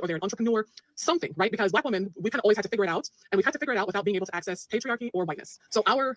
or they're an entrepreneur, something, right? Because Black women, we kind of always had to figure it out, and we've had to figure it out without being able to access patriarchy or whiteness. So our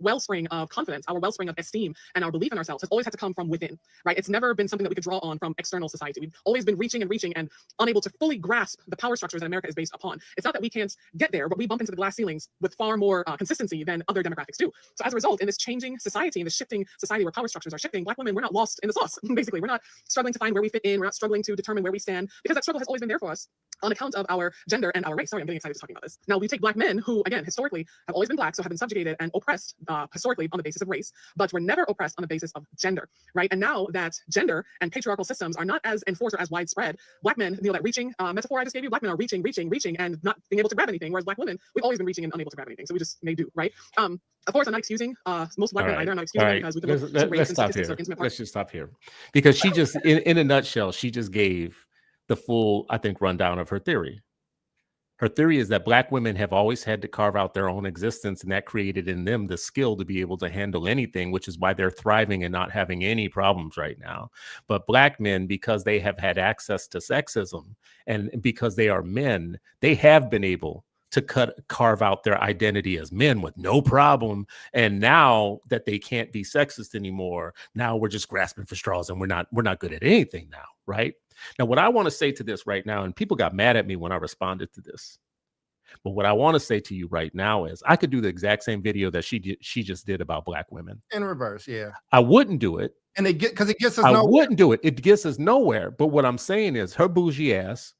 wellspring of confidence, our wellspring of esteem, and our belief in ourselves has always had to come from within, right? It's never been something that we could draw on from external society. We've always been reaching and reaching and unable to fully grasp the power structures that America is based upon. It's not that we can't get there, but we bump into the glass ceilings with far more consistency than other demographics do. So as a result, in this changing society, in this shifting society where power structures are shifting, Black women, we're not lost in the sauce. Basically, we're not struggling to find where we fit in. We're not struggling to determine where we stand, because that struggle has always been there for us on account of our gender and our race. Sorry, I'm getting excited just talking about this. Now, we take Black men who, again, historically have always been Black, so have been subjugated and oppressed historically on the basis of race, but were never oppressed on the basis of gender, right? And now that gender and patriarchal systems are not as enforced or as widespread, Black men, that reaching metaphor I just gave you, Black men are reaching, and not being able to grab anything, whereas Black women, we've always been reaching and unable to grab anything, so we just may do, right? Of course, I'm not excusing most Black men either. I'm not excusing them, because we can look to race and statistics of intimate parts. Let's just stop here, because she just, in a nutshell, she just gave the full, I think, rundown of her theory. Her theory is that Black women have always had to carve out their own existence, and that created in them the skill to be able to handle anything, which is why they're thriving and not having any problems right now. But Black men, because they have had access to sexism and because they are men, they have been able to carve out their identity as men with no problem. And now that they can't be sexist anymore, now we're just grasping for straws, and we're not good at anything now, right? Now, what I want to say to this right now, and people got mad at me when I responded to this, but what I want to say to you right now is I could do the exact same video that she just did about Black women in reverse. Yeah, I wouldn't do it, and because it gets us. I wouldn't do it. It gets us nowhere. But what I'm saying is her bougie ass,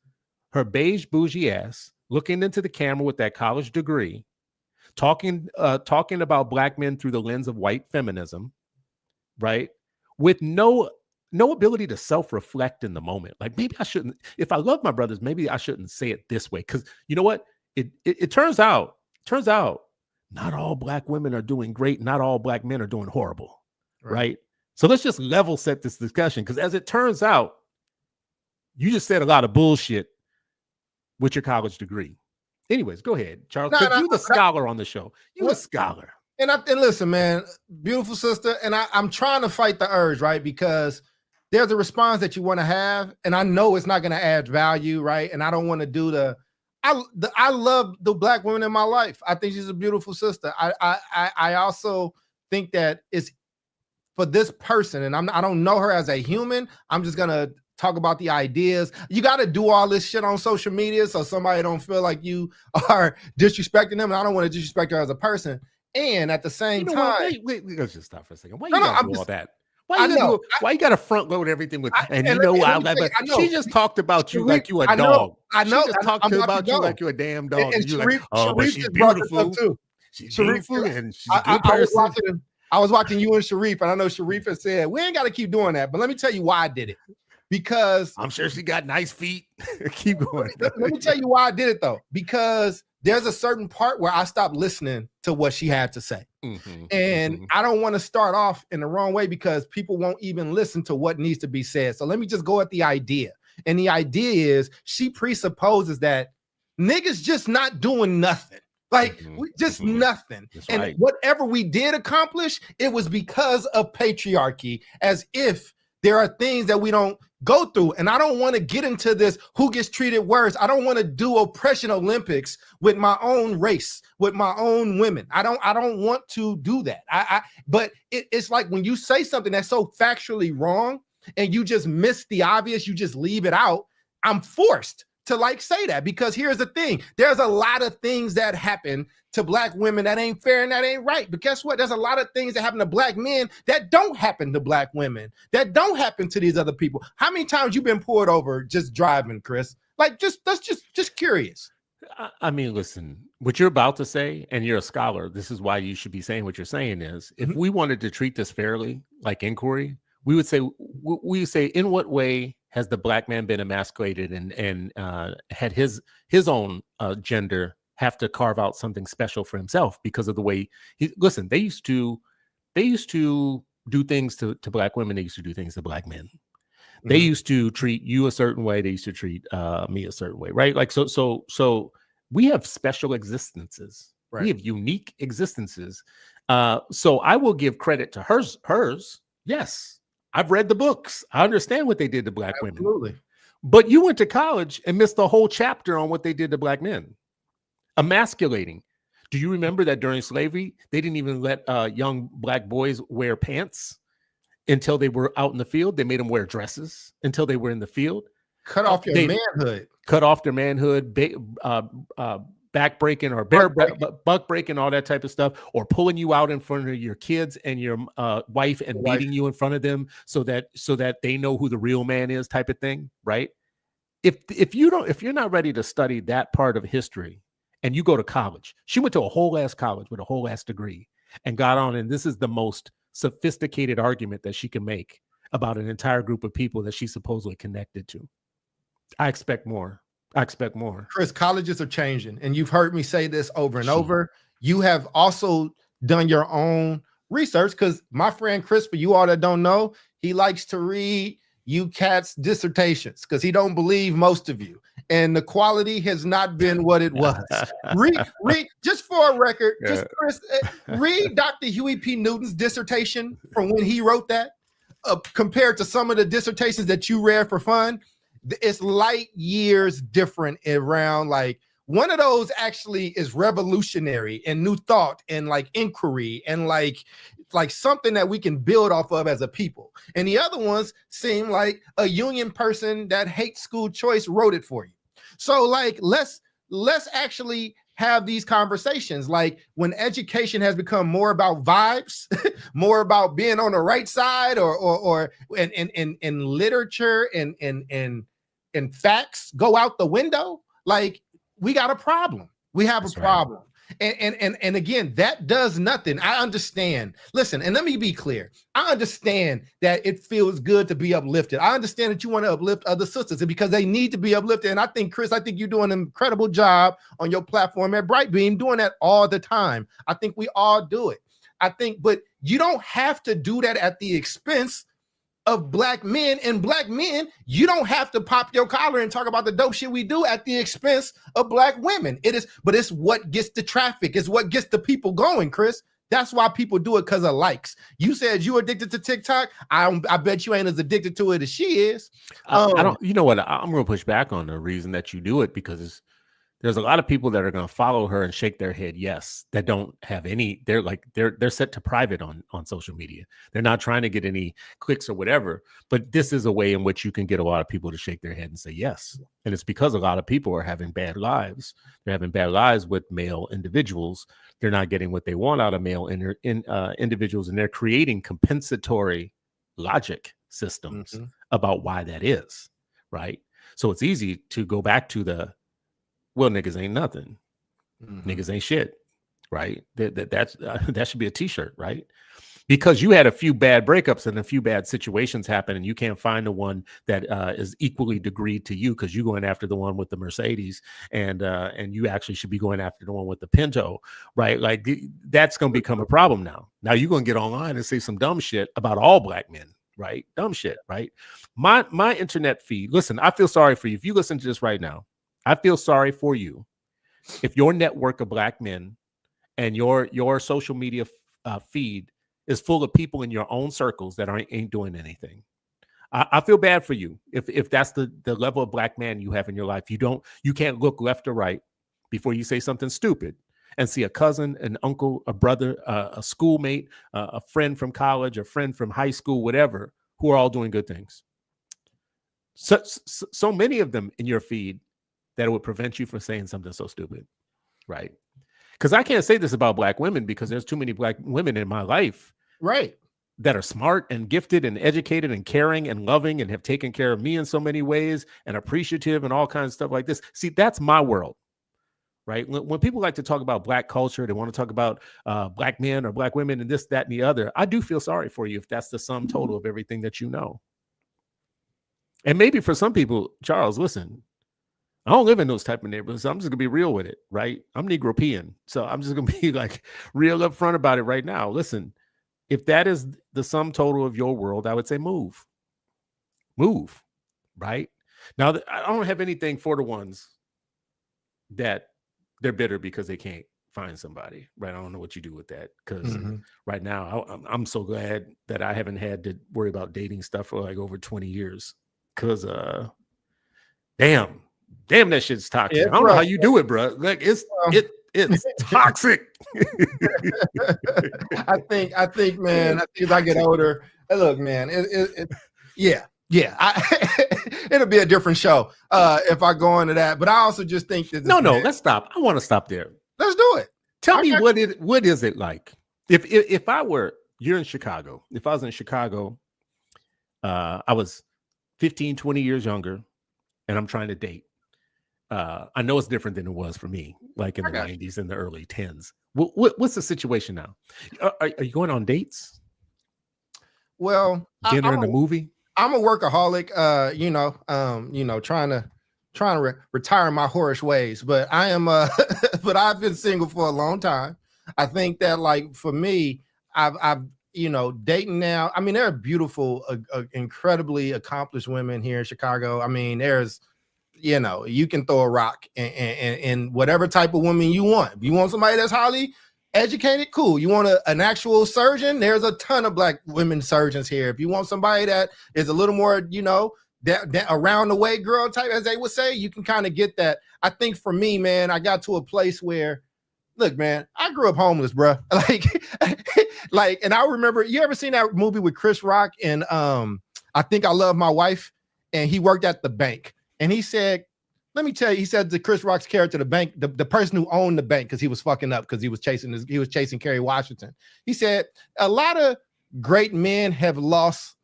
her beige bougie ass, looking into the camera with that college degree, talking about Black men through the lens of white feminism, right? With no ability to self-reflect in the moment. Like, maybe I shouldn't, if I love my brothers, maybe I shouldn't say it this way. Because you know what? It turns out not all Black women are doing great. Not all Black men are doing horrible. Right? So let's just level set this discussion. Because as it turns out, you just said a lot of bullshit with your college degree. Anyways, go ahead, Charles. You're the scholar on the show. You're a scholar. And listen, man, beautiful sister. And I'm trying to fight the urge, right? Because there's a response that you want to have, and I know it's not going to add value, right? And I don't want to do I love the Black women in my life. I think she's a beautiful sister. I also think that it's for this person, and I don't know her as a human. I'm just gonna talk about the ideas. You got to do all this shit on social media so somebody don't feel like you are disrespecting them. And I don't want to disrespect her as a person. And at the same time, wait, let's just stop for a second. Why you gotta do all that? Why you gotta front load everything with? She just talked about you like you a dog. I know. She just talked about you like you a damn dog. And you're like, oh, but she's beautiful too. She's beautiful and she's a good person. I was watching you and Sharif, and I know Sharif has said we ain't got to keep doing that. But let me tell you why I did it. Because I'm sure she got nice feet. Keep going. Let me tell you why I did it though. Because there's a certain part where I stopped listening to what she had to say. And I don't want to start off in the wrong way because people won't even listen to what needs to be said. So let me just go at the idea. And the idea is she presupposes that niggas just not doing nothing. Like just nothing. That's and right. Whatever we did accomplish, it was because of patriarchy, as if there are things that we don't go through. And I don't want to get into this who gets treated worse. I don't want to do oppression Olympics with my own race, with my own women. I don't want to do that. But it's like when you say something that's so factually wrong and you just miss the obvious, you just leave it out. I'm forced to like say that, because here's the thing. There's a lot of things that happen to Black women that ain't fair and that ain't right. But guess what? There's a lot of things that happen to Black men that don't happen to Black women, that don't happen to these other people. How many times you been pulled over just driving, Chris? Like, that's just curious. I mean, listen, what you're about to say, and you're a scholar, this is why you should be saying what you're saying is, if we wanted to treat this fairly, like inquiry, we would say, in what way has the Black man been emasculated and had his own gender have to carve out something special for himself because of the way listen, they used to do things to Black women. They used to do things to Black men. They used to treat you a certain way. They used to treat me a certain way. Right. Like, so we have special existences. Right. We have unique existences. So I will give credit to hers. Yes. I've read the books. I understand what they did to Black women. But you went to college and missed the whole chapter on what they did to black men, emasculating. Do you remember that during slavery, they didn't even let young black boys wear pants until they were out in the field? They made them wear dresses until they were in the field. Cut off your manhood. Cut off their manhood, back breaking or buck breaking, all that type of stuff, or pulling you out in front of your kids and your wife and beating you in front of them so that they know who the real man is, type of thing, right? If you're not ready to study that part of history and you go to college, she went to a whole ass college with a whole ass degree and got on, and this is the most sophisticated argument that she can make about an entire group of people that she's supposedly connected to. I expect more. Chris, colleges are changing, and you've heard me say this over and over. You have also done your own research, because my friend Chris, for you all that don't know, he likes to read you cats' dissertations because he don't believe most of you, and the quality has not been what it was. read just for a record, just Chris, read Dr. Huey P. Newton's dissertation from when he wrote that, compared to some of the dissertations that you read for fun. It's light years different around. Like, one of those actually is revolutionary and new thought and like inquiry and like something that we can build off of as a people. And the other ones seem like a union person that hates school choice wrote it for you. So like, let's actually have these conversations. Like, when education has become more about vibes, more about being on the right side, or in literature and facts go out the window, like, we got a problem. We have a problem. And again, that does nothing. I understand. Listen, and let me be clear. I understand that it feels good to be uplifted. I understand that you want to uplift other sisters because they need to be uplifted. And I think, Chris, you're doing an incredible job on your platform at Brightbeam, doing that all the time. I think we all do it. But you don't have to do that at the expense of black men. And black men, you don't have to pop your collar and talk about the dope shit we do at the expense of black women. But it's what gets the traffic. It's what gets the people going, Chris. That's why people do it, because of likes. You said you addicted to TikTok. I bet you ain't as addicted to it as she is. I don't. You know what? I'm going to push back on the reason that you do it, because there's a lot of people that are going to follow her and shake their head yes, that don't have any. They're set to private on social media. They're not trying to get any clicks or whatever. But this is a way in which you can get a lot of people to shake their head and say yes. And it's because a lot of people are having bad lives. They're having bad lives with male individuals. They're not getting what they want out of male individuals, and they're creating compensatory logic systems about why that is, right? So it's easy to go back to well, niggas ain't nothing. Niggas ain't shit, right? That should be a t-shirt, right? Because you had a few bad breakups and a few bad situations happen, and you can't find the one that is equally degreed to you, because you're going after the one with the Mercedes, and you actually should be going after the one with the Pinto, right? Like, that's going to become a problem now. Now you're going to get online and say some dumb shit about all black men, right? Dumb shit, right? My internet feed. Listen, I feel sorry for you if you listen to this right now. I feel sorry for you if your network of black men and your social media feed is full of people in your own circles that ain't doing anything. I feel bad for you if that's the level of black man you have in your life. You can't look left or right before you say something stupid and see a cousin, an uncle, a brother, a schoolmate, a friend from college, a friend from high school, whatever, who are all doing good things. So many of them in your feed that it would prevent you from saying something so stupid, right? Because I can't say this about black women, because there's too many black women in my life, right, that are smart and gifted and educated and caring and loving and have taken care of me in so many ways and appreciative and all kinds of stuff like this. See, that's my world, right? When people like to talk about black culture, they want to talk about black men or black women and this, that, and the other. I do feel sorry for you if that's the sum total of everything that you know. And maybe for some people, Charles, listen, I don't live in those type of neighborhoods. So I'm just gonna be real with it, right? I'm Negropean, so I'm just gonna be like real upfront about it right now. Listen, if that is the sum total of your world, I would say move, right? Now, I don't have anything for the ones that they're bitter because they can't find somebody, right? I don't know what you do with that, because right now I'm so glad that I haven't had to worry about dating stuff for like over 20 years, because Damn, that shit's toxic. Yeah, I don't know how you do it, bro. Like it's toxic. I think, man. I think as I get older, look, man. Yeah. It'll be a different show if I go into that. But I also just think that No, let's stop. I want to stop there. Let's do it. Tell me what is it like? If I were, you're in Chicago. If I was in Chicago, I was 15, 20 years younger, and I'm trying to date. I know it's different than it was for me, like in the 90s and the early 10s. What's the situation now? Are you going on dates? Well, dinner and a movie? I'm a workaholic, trying to retire my whorish ways, but I am but I've been single for a long time. I think that, like, for me, I've dating now. I mean, there are beautiful, incredibly accomplished women here in Chicago. I mean, there's, you can throw a rock and whatever type of woman you want. If you want somebody that's highly educated, cool. You want an actual surgeon? There's a ton of black women surgeons here. If you want somebody that is a little more, that around the way girl type, as they would say, you can kind of get that. I think for me, man, I got to a place where, look, man, I grew up homeless, bro. And I remember, you ever seen that movie with Chris Rock and I Think I Love My Wife? And he worked at the bank. And he said, let me tell you, he said to Chris Rock's character, the bank, the person who owned the bank, because he was fucking up because he was chasing Kerry Washington. He said, a lot of great men have lost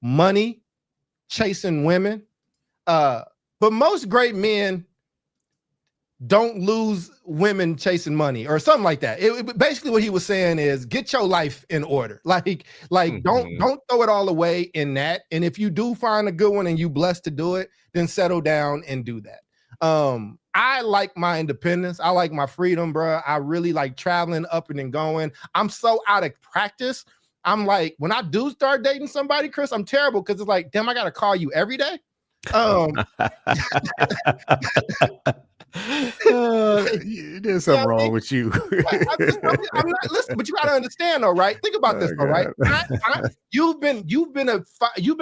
money chasing women, but most great men don't lose women chasing money or something like that. Basically what he was saying is get your life in order. Like don't throw it all away in that. And if you do find a good one and you blessed to do it, then settle down and do that. I like my independence. I like my freedom, bro. I really like traveling up and going. I'm so out of practice. I'm like, when I do start dating somebody, Chris, I'm terrible because it's like, damn, I got to call you every day. There's something wrong with you. I'm not, listen, but you got to understand, though, right? Think about this, though, right? You've been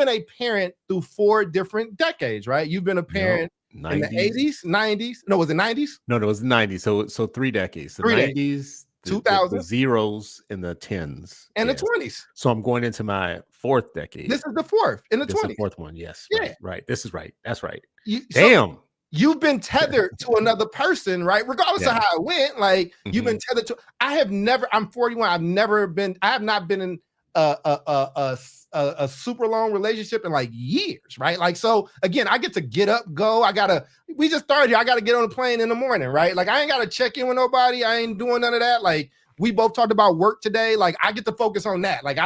a parent through 4 different decades, right? You've been a parent. 90s. In the 80s, 90s. No, was it 90s? No, it was 90s. So 3 decades. The 90s, 2000, the zeros, and the 10s, and the 20s. So I'm going into my 4th decade. This is the 4th in the 20s. The 4th one, yes. Yeah, right. This is right. That's right. Damn. So you've been tethered to another person, right? Regardless of how it went, like you've been tethered to. I'm 41. I have not been in a super long relationship in like years, right? Like, so again, I get to get up, go. We just started here. I got to get on the plane in the morning, right? Like, I ain't got to check in with nobody. I ain't doing none of that. Like, we both talked about work today. Like, I get to focus on that. Like,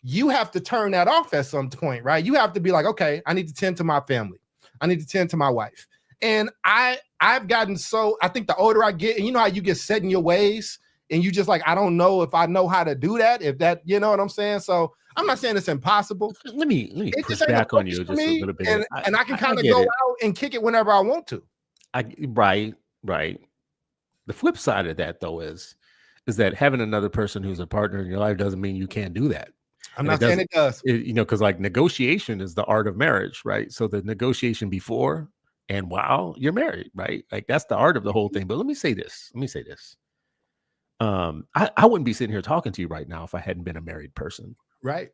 you have to turn that off at some point, right? You have to be like, okay, I need to tend to my family. I need to tend to my wife. And I've gotten I think the older I get, and you know how you get set in your ways and you just like, I don't know if I know how to do that, if that, you know what I'm saying? So I'm not saying it's impossible. Let me push back on you just a little bit. And I can kind of go out and kick it whenever I want to. Right. The flip side of that, though, is that having another person who's a partner in your life doesn't mean you can't do that. I'm not saying it does. Because like negotiation is the art of marriage, right? So the negotiation before and while you're married, right? Like that's the art of the whole thing. But let me say this. I wouldn't be sitting here talking to you right now if I hadn't been a married person. Right.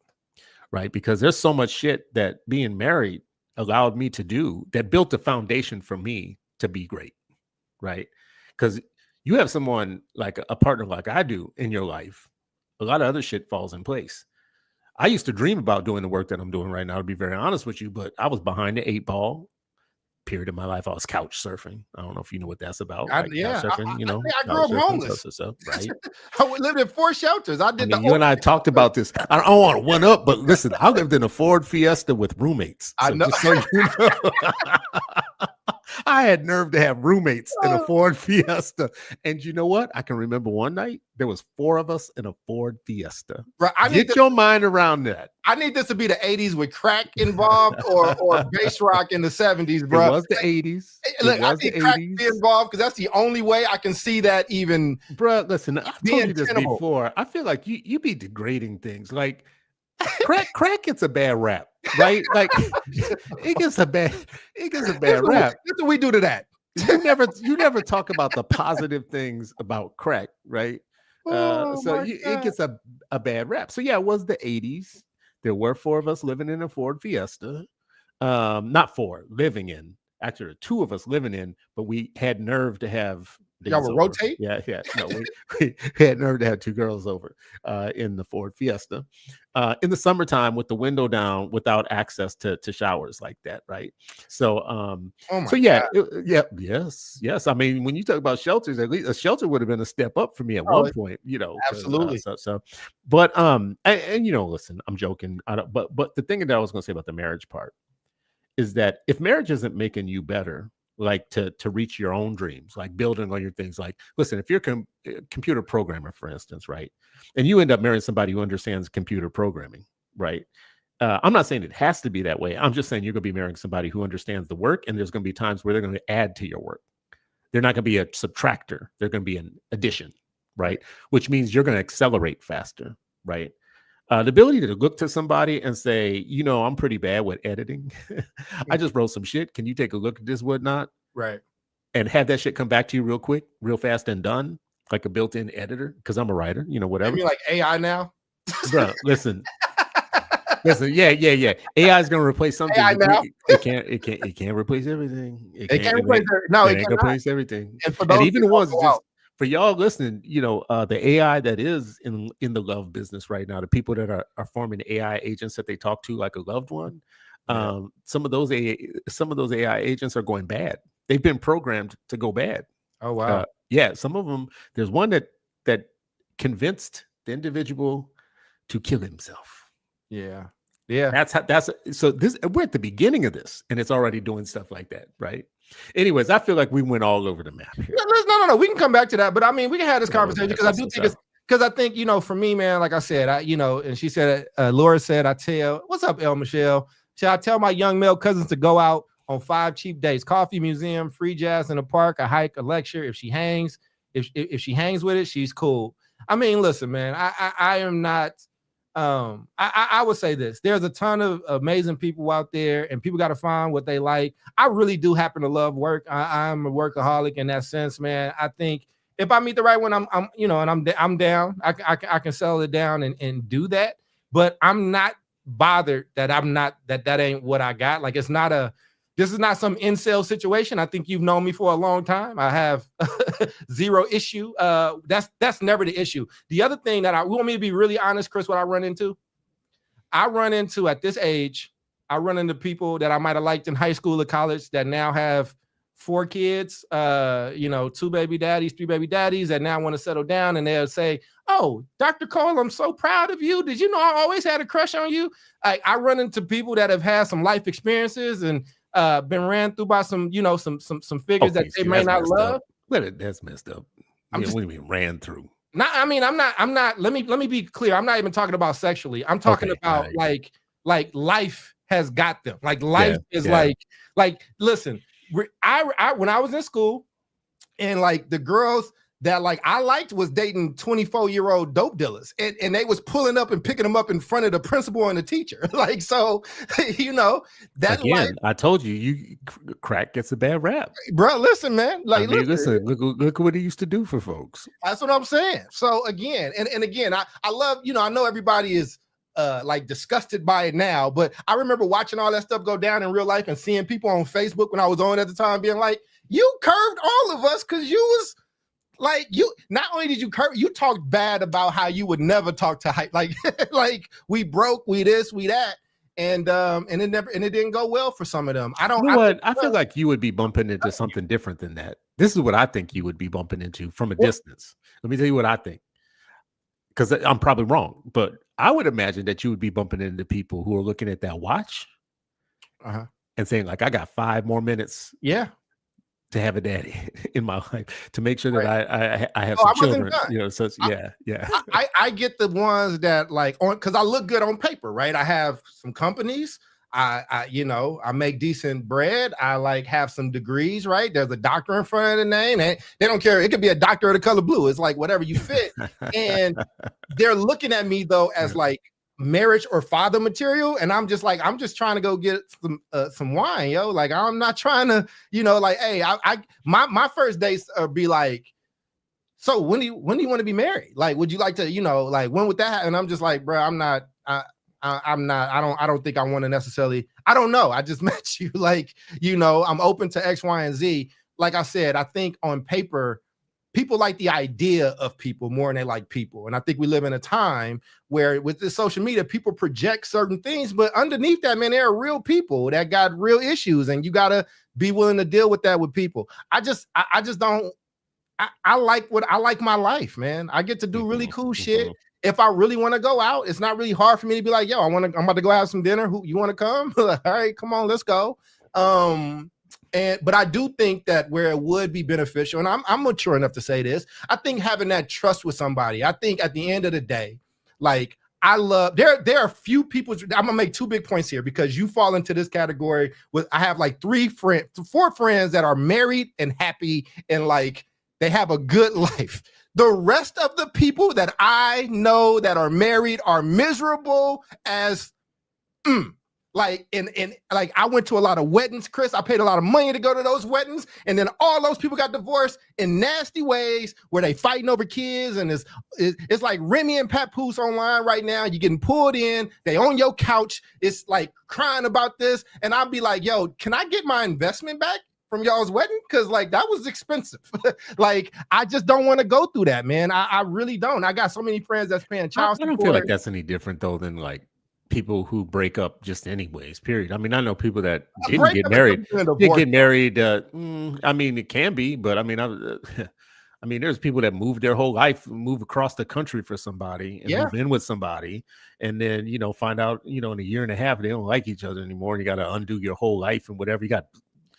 Because there's so much shit that being married allowed me to do that built the foundation for me to be great. Right. Because you have someone like a partner like I do in your life, a lot of other shit falls in place. I used to dream about doing the work that I'm doing right now, to be very honest with you, but I was behind the 8 ball. Period of my life. I was couch surfing. I don't know if you know what that's about. Couch surfing, I grew up homeless. Right? I lived in 4 shelters. You and I talked about this. I don't want to one up, but listen, I lived in a Ford Fiesta with roommates. So I know. Just so you know. I had nerve to have roommates in a Ford Fiesta. And you know what? I can remember one night there was 4 of us in a Ford Fiesta. Right. Get your mind around that. I need this to be the 80s with crack involved or bass rock in the 70s, bro. It was the 80s. Look, I need crack to be involved because that's the only way I can see that even. Bro, listen, I told you this before. I feel like you be degrading things. Like crack gets a bad rap. right? Like it gets a bad rap. That's what we do to that. You never talk about the positive things about crack, right? It gets a bad rap. So yeah, it was the 80s. There were 4 of us living in a Ford Fiesta. Not 4 living in. Actually, there were 2 of us living in, but we had nerve to have. Y'all would rotate? Yeah. No, we had nerve to have 2 girls over in the Ford Fiesta in the summertime with the window down without access to showers like that, right? So, yes. I mean, when you talk about shelters, at least a shelter would have been a step up for me at one point, Absolutely. But and listen, I'm joking. But the thing that I was going to say about the marriage part is that if marriage isn't making you better, like to reach your own dreams, like building on your things, like, listen, if you're a computer programmer, for instance, right, and you end up marrying somebody who understands computer programming, right, I'm not saying it has to be that way. I'm just saying you're going to be marrying somebody who understands the work, and there's going to be times where they're going to add to your work. They're not going to be a subtractor. They're going to be an addition, right? Which means you're going to accelerate faster, right? The ability to look to somebody and say, I'm pretty bad with editing. I just wrote some shit. Can you take a look at this, whatnot? Right. And have that shit come back to you real quick, real fast and done, like a built-in editor, because I'm a writer, whatever. You mean like AI now? Bro, listen, yeah. AI is gonna replace something. AI now? It can't replace everything. It can't replace everything. And for those even the ones for y'all listening, the AI that is in the love business right now, the people that are forming AI agents that they talk to like a loved one, some of those AI agents are going bad. They've been programmed to go bad. Oh wow. Some of them. There's one that convinced the individual to kill himself. Yeah. So we're at the beginning of this, and it's already doing stuff like that, right? Anyways, I feel like we went all over the map here. No. We can come back to that, but I mean, we can have this conversation because I do think it's because I think for me, man, like I said, and she said, Laura said, what's up, El Michelle? I tell my young male cousins to go out on 5 cheap dates: coffee, museum, free jazz in the park, a hike, a lecture. If she hangs with it, she's cool. I mean, listen, man, I am not. I would say this: there's a ton of amazing people out there, and people got to find what they like. I really do happen to love work. I'm a workaholic in that sense, man. I think if I meet the right one, I'm down. I can settle it down and do that. But I'm not bothered that that ain't what I got. Like, this is not some incel situation. I think you've known me for a long time. I have zero issue. That's never the issue. The other thing that want me to be really honest, Chris, what I run into at this age, I run into people that I might have liked in high school or college that now have 4 kids, 2 baby daddies, 3 baby daddies that now want to settle down, and they'll say, "Oh, Dr. Cole, I'm so proud of you. Did you know I always had a crush on you?" I run into people that have had some life experiences and been ran through by some figures that they may not love. That's messed up. What do you mean ran through? I'm not. Let me be clear. I'm not even talking about sexually. I'm talking about like life has got them. Like life is like. Listen, I when I was in school, and like the girls that like I liked was dating 24-year-old dope dealers, and they was pulling up and picking them up in front of the principal and the teacher. Like, so, that again, life, I told you crack gets a bad rap, bro. Listen, man, like, listen, look what he used to do for folks. That's what I'm saying. So again, and again, I love, I know everybody is like disgusted by it now, but I remember watching all that stuff go down in real life and seeing people on Facebook when I was on at the time being like, "You curved all of us because you was." Like, you not only did you you talked bad about how you would never talk to like we broke, we this, we that, and it didn't go well for some of them. I feel like you would be bumping into something different than that. This is what I think you would be bumping into from a distance. Let me tell you what I think, because I'm probably wrong, but I would imagine that you would be bumping into people who are looking at that watch and saying, like, I got 5 more minutes. Yeah. To have a daddy in my life, to make sure that I have some children, I get the ones that like because I look good on paper, right? I have some companies, I make decent bread, I like have some degrees, right? There's a doctor in front of the name, and they don't care. It could be a doctor of the color blue. It's like whatever you fit, and they're looking at me though as like marriage or father material, and I'm just like, I'm just trying to go get some wine, yo. Like, I'm not trying to, like, hey, my first dates be like, so when do you want to be married? Like, would you like to, like, when would that happen? And I'm just like, bro, I'm not, I don't think I want to necessarily, I don't know. I just met you, like, I'm open to X, Y, and Z. Like I said, I think on paper, people like the idea of people more than they like people. And I think we live in a time where with this social media, people project certain things, but underneath that, man, there are real people that got real issues, and you got to be willing to deal with that with people. I just don't, I like my life, man. I get to do really cool shit. If I really want to go out, it's not really hard for me to be like, yo, I'm about to go have some dinner. Who you want to come? All right, come on, let's go. But I do think that where it would be beneficial, and I'm mature enough to say this, I think having that trust with somebody, I think at the end of the day, like, I love, there are few people, I'm gonna make two big points here because you fall into this category with, I have like 4 friends that are married and happy and like they have a good life. The rest of the people that I know that are married are miserable as like, and like, I went to a lot of weddings, Chris. I paid a lot of money to go to those weddings, and then all those people got divorced in nasty ways where they fighting over kids, and it's like Remy and Papoose online right now. You're getting pulled in, they on your couch. It's like crying about this, and I'll be like, yo, can I get my investment back from y'all's wedding? Because like, that was expensive. Like, I just don't want to go through that, man. I really don't. I got so many friends that's paying child support. I don't feel like that's any different though than like people who break up just anyways, period. I mean, I know people that didn't get married. I mean, it can be, but I mean, I mean, there's people that move their whole life, move across the country for somebody and move in with somebody, and then, find out, in a year and a half, they don't like each other anymore. And you got to undo your whole life and whatever you got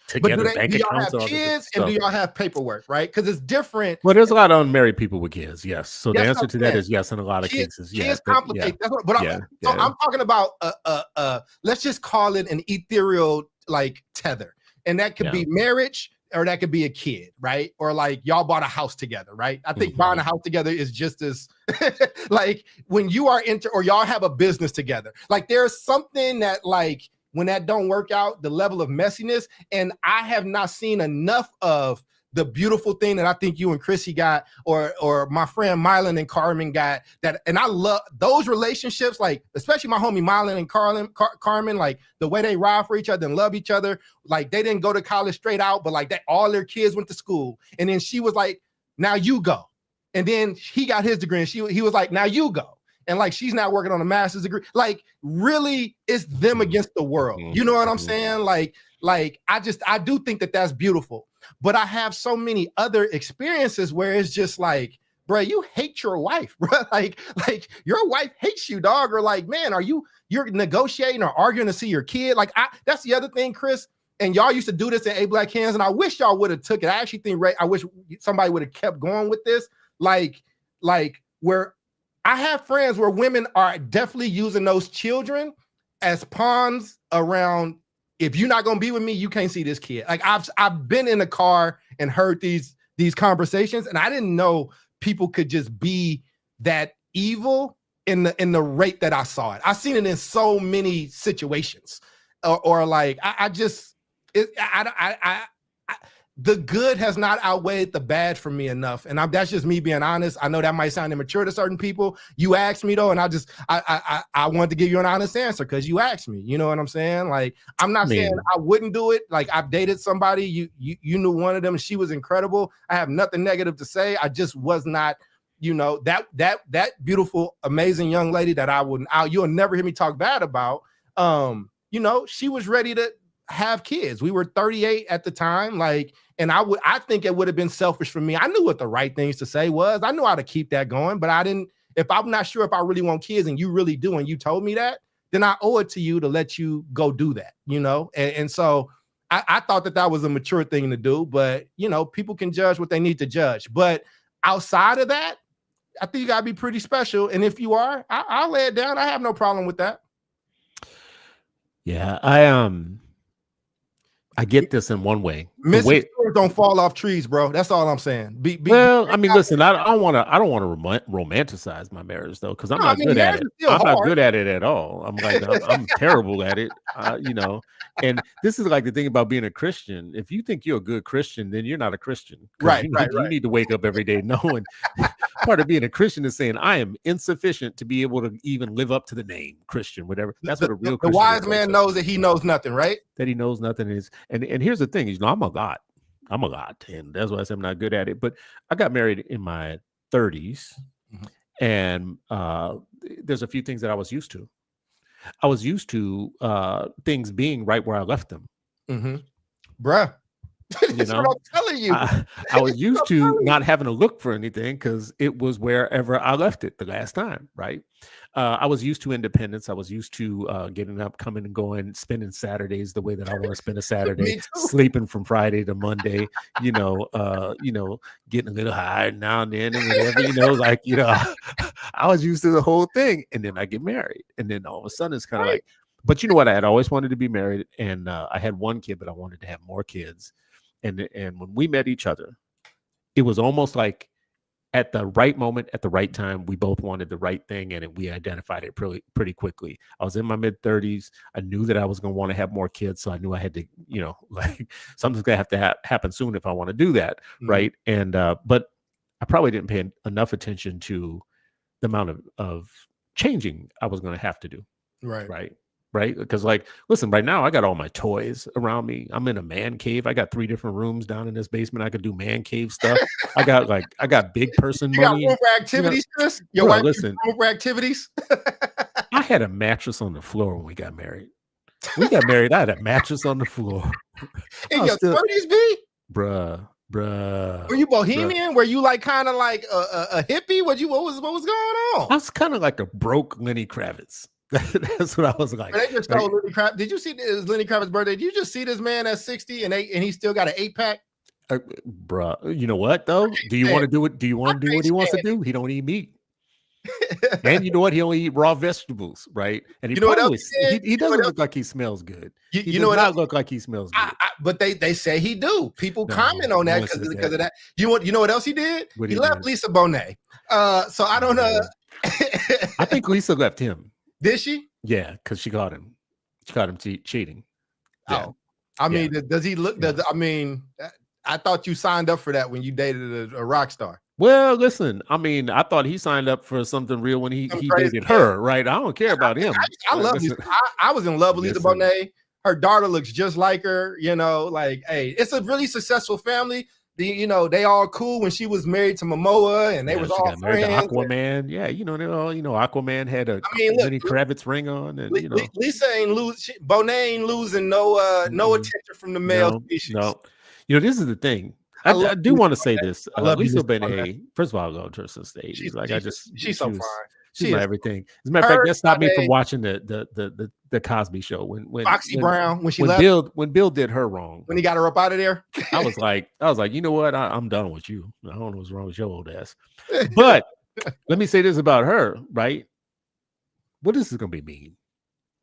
together. But do y'all have kids and do y'all have paperwork, right? Because it's different. Well, there's a lot of unmarried people with kids, yes. So the answer to that is yes in a lot of cases. Kids complicate. I'm talking about let's just call it an ethereal like tether, and that could be marriage or that could be a kid, right? Or like y'all bought a house together, right? I think buying a house together is just as like when you are or y'all have a business together. Like there's something that like, when that don't work out, the level of messiness, and I have not seen enough of the beautiful thing that I think you and Chrissy got, or my friend Mylan and Carmen got, that, and I love those relationships, like especially my homie Mylan and Carmen, like the way they ride for each other and love each other. Like they didn't go to college straight out, but like all their kids went to school, and then she was like, now you go, and then he got his degree, and he was like, now you go. And like, she's now working on a master's degree. Like, really, it's them against the world. You know what I'm saying? Like I do think that that's beautiful. But I have so many other experiences where it's just like, bro, you hate your wife, bro. Like your wife hates you, dog. Or like, man, you're negotiating or arguing to see your kid? Like, that's the other thing, Chris. And y'all used to do this in A Black Hands, and I wish y'all would have took it. I actually think, I wish somebody would have kept going with this. Like where I have friends where women are definitely using those children as pawns around. If you're not gonna be with me, you can't see this kid. Like I've been in the car and heard these conversations, and I didn't know people could just be that evil in the rate that I saw it. I've seen it in so many situations, or like the good has not outweighed the bad for me enough. And that's just me being honest. I know that might sound immature to certain people. You asked me though, and I wanted to give you an honest answer because you asked me. You know what I'm saying? Like, I'm not saying I wouldn't do it. Like, I've dated somebody, you knew one of them, and she was incredible. I have nothing negative to say. I just was not, that beautiful, amazing young lady that you'll never hear me talk bad about. She was ready to have kids. We were 38 at the time. Like, and I think it would have been selfish for me. I knew what the right things to say was. I knew how to keep that going, but if I'm not sure if I really want kids and you really do, and you told me that, then I owe it to you to let you go do that, And so I thought that was a mature thing to do, but people can judge what they need to judge. But outside of that, I think you gotta be pretty special. And if you are, I'll lay it down. I have no problem with that. Yeah, I get this in one way. The Missing way, stories don't fall off trees, bro. That's all I'm saying. well, I mean, listen, I don't want to romanticize my marriage though, because I'm not good at it. I'm not good at it at all. I'm like, I'm terrible at it, you know. And this is like the thing about being a Christian. If you think you're a good Christian, then you're not a Christian. Right, You need to wake up every day knowing part of being a Christian is saying I am insufficient to be able to even live up to the name Christian, whatever. That's what a real Christian wise man knows that he knows nothing, right? That he knows nothing is. And here's the thing, I'm a God. And that's why I say I'm not good at it. But I got married in my 30s, and there's a few things that I was used to. I was used to things being right where I left them. Bruh. You know, what I'm telling you. I was used to not having to look for anything because it was wherever I left it the last time, right? I was used to independence. I was used to getting up, coming and going, spending Saturdays the way that I want to spend a Saturday, sleeping from Friday to Monday, you know, getting a little high now and then and whatever, you know, like, you know, I was used to the whole thing. And then I get married. And then all of a sudden it's kind of like, but you know what? I had always wanted to be married, and I had one kid, but I wanted to have more kids. And when we met each other, it was almost like at the right moment, at the right time, we both wanted the right thing, and we identified it pretty quickly. I was in my mid-30s. I knew that I was going to want to have more kids, so I knew I had to, you know, like something's going to have to happen soon if I want to do that, right? And but I probably didn't pay enough attention to the amount of changing I was going to have to do, right? Because, like, listen, right now I got all my toys around me. I'm in a man cave. I got 3 different rooms down in this basement. I could do man cave stuff. I got big person money. You got room for activities, Chris? Your wife listen, room for activities? I had a mattress on the floor when we got married. We got married. I had a mattress on the floor. In your 30s, B? Bruh. Were you bohemian? Were you like kind of like a hippie? What was going on? I was kind of like a broke Lenny Kravitz. That's what I was like. They just stole Lenny Kravitz. Did you see this Lenny Kravitz's birthday? Did you just see this man at 60 and he still got an 8-pack? Bruh, you know what though? Do you want to do it? Do you want to do what he wants to do? He don't eat meat. And you know what? He only eat raw vegetables, right? And he, he doesn't look like he smells good. He does not look like he smells good. But they say he do. People comment on that because of that. You know what else he did? He left Lisa Bonet. So I don't know. I think Lisa left him. Did she? Yeah, because she caught him. She caught him cheating. Yeah. Oh, I mean, does he look? I mean, I thought you signed up for that when you dated a rock star. Well, listen, I mean, I thought he signed up for something real when he dated her, right? I don't care about him. I love Lisa. I was in love with Lisa Bonet. Her daughter looks just like her, you know, like, hey, it's a really successful family. You know, they all cool when she was married to Momoa, and they was all friends. Aquaman, yeah, you know, they all, you know, Aquaman had a Lenny Kravitz ring on, and you know, Lisa ain't Bonet ain't losing no attention from the male species. No, you know, this is the thing. I do want to say this. Lisa Bonet. First of all, I loved her since the 80s. Like, she's so fine. She's my everything. As a matter of fact, that stopped me from watching the Cosby Show when Foxy Brown when Bill did her wrong, when he got her up out of there. I was like, you know what? I'm done with you. I don't know what's wrong with your old ass. But let me say this about her, right? What is this going to be mean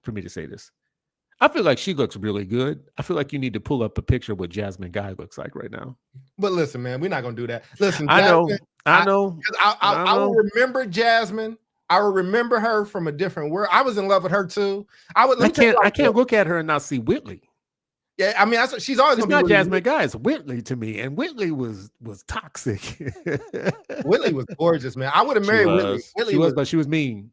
for me to say this? I feel like she looks really good. I feel like you need to pull up a picture of what Jasmine Guy looks like right now. But listen, man, we're not going to do that. Listen, Jasmine, I know. I will remember Jasmine. I will remember her from a different world. I was in love with her too. I can't look at her and not see Whitley. Yeah, I mean, she's always it's not Jasmine Guy. It's Whitley to me, and Whitley was toxic. Whitley was gorgeous, man. I would have married Whitley. She was, but she was mean.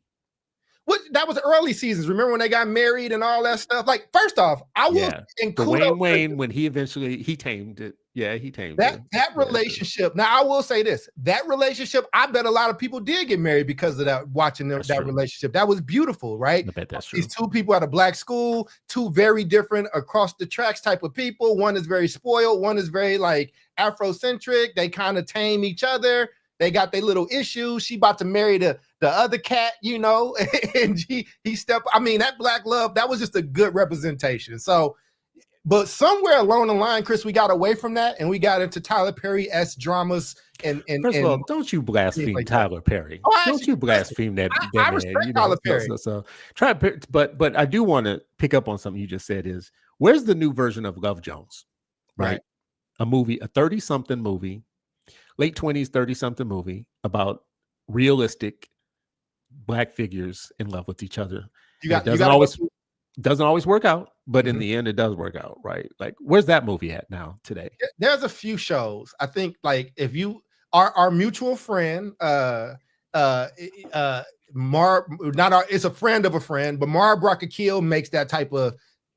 That was early seasons. Remember when they got married and all that stuff? Like, first off, I will include Wayne when he eventually tamed it. Yeah, he tamed that relationship. Now, I will say this: that relationship, I bet a lot of people did get married because of that. Watching that relationship, that was beautiful, right? I bet that's true. These 2 people at a black school, 2 very different across the tracks type of people. One is very spoiled. One is very like Afrocentric. They kind of tame each other. They got their little issues. She about to marry the other cat, you know, and he stepped. I mean, that black love, that was just a good representation. So, but somewhere along the line, Chris, we got away from that and we got into Tyler Perry-esque dramas. And first of all, don't you blaspheme like Tyler Perry? Don't you blaspheme that? I respect Tyler Perry. So try, but I do want to pick up on something you just said. Is Where's the new version of Love Jones? Right. A movie, a 30-something movie, late 20s, 30-something movie about realistic Black figures in love with each other. It doesn't always work out, but in the end, it does work out, right? Like, where's that movie at now today? There's a few shows. I think, like, if you our mutual friend, it's a friend of a friend, but Mara Brock-Akil makes that type of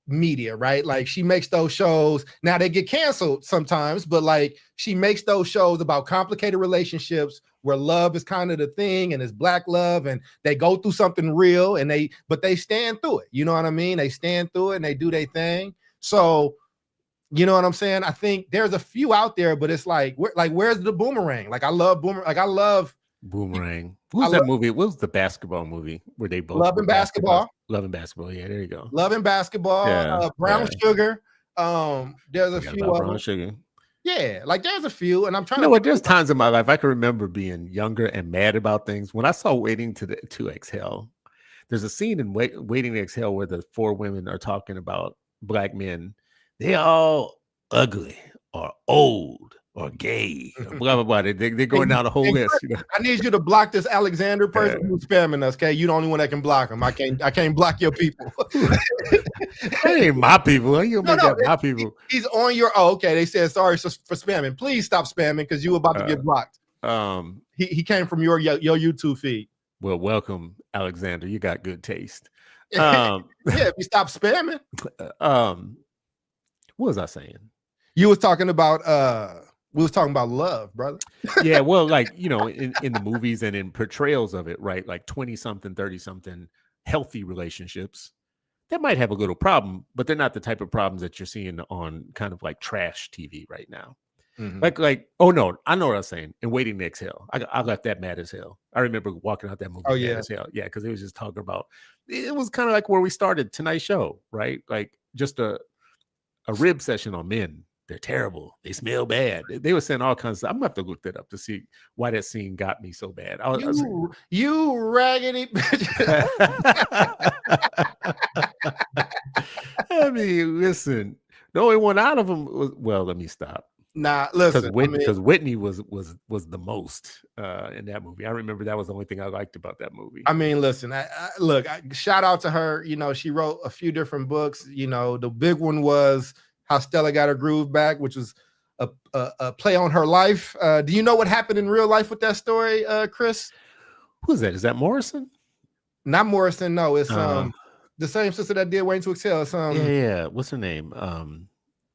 media, right? Like, she makes those shows. Now they get canceled sometimes, but like, she makes those shows about complicated relationships where love is kind of the thing, and it's Black love, and they go through something real, and they stand through it. You know what I mean? They stand through it and they do their thing. So, you know what I'm saying? I think there's a few out there, but it's like, where's the Boomerang? Like, I love Boomerang. Who's that movie? What was the basketball movie where they both Love and Basketball? Love and Basketball. Yeah, there you go. Love and Basketball. Yeah, Brown Sugar. There's a few of Brown them. Sugar. Yeah, like there's a few, and I'm trying. You know what? There's times in my life I can remember being younger and mad about things. When I saw Waiting to Exhale, there's a scene in Waiting to Exhale where the 4 women are talking about Black men. They all ugly or old or gay, or blah blah blah. They're going down the whole list. You know? I need you to block this Alexander person who's spamming us. Okay, you're the only one that can block him. I can't block your people. That ain't my people. You make that my people. He's on your. Oh, okay. They said sorry for spamming. Please stop spamming because you about to get blocked. He came from your YouTube feed. Well, welcome, Alexander. You got good taste. Yeah, if you stop spamming. What was I saying? You was talking about we was talking about love, brother. Yeah, well, like, you know, in the movies and in portrayals of it, right? Like 20-something, 30-something healthy relationships that might have a little problem, but they're not the type of problems that you're seeing on kind of like trash TV right now. Like, oh no, I know what I was saying. And Waiting to Exhale, I left that mad as hell. I remember walking out that movie. Oh yeah, mad as hell. Yeah, because it was just talking about. It was kind of like where we started tonight's show, right? Like just a rib session on men. They're terrible. They smell bad. They were saying all kinds of stuff. I'm gonna have to look that up to see why that scene got me so bad. You raggedy bitch. I mean, listen. The only one out of them was, well, let me stop. Nah, listen. Because Whitney was the most in that movie. I remember that was the only thing I liked about that movie. I mean, listen. Look, shout out to her. You know, she wrote a few different books. You know, the big one was How Stella Got Her Groove Back, which was a play on her life. Do you know what happened in real life with that story, Chris? Who's that? Is that Morrison? Not Morrison. No, it's the same sister that did Waiting to Exhale. It's yeah. What's her name?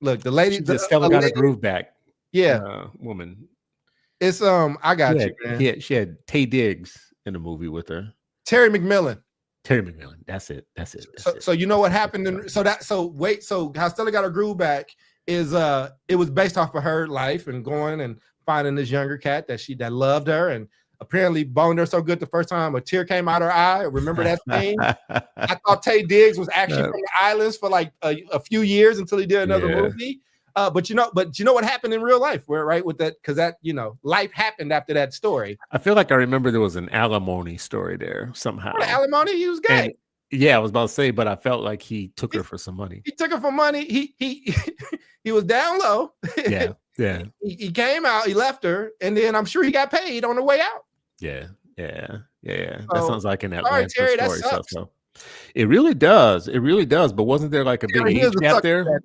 Look, the lady, Stella Got Her Groove Back. Yeah, woman. It's I got you, man. Yeah, she had Taye Diggs in the movie with her. Terry McMillan. That's it. So you know what happened? So How Stella Got Her Groove Back is it was based off of her life and going and finding this younger cat that loved her and apparently boned her so good the first time a tear came out her eye. Remember that thing? I thought Taye Diggs was actually from the islands for like a few years until he did another movie. But you know what happened in real life, right? With that, because that, you know, life happened after that story. I feel like I remember there was an alimony story there somehow. What, alimony? He was gay. And, yeah, I was about to say, but I felt like he took her for some money. He took her for money. He was down low. Yeah. He came out. He left her, and then I'm sure he got paid on the way out. Yeah. So, That sounds like an Atlanta Terry, story. So. It really does. But wasn't there like a big age gap there?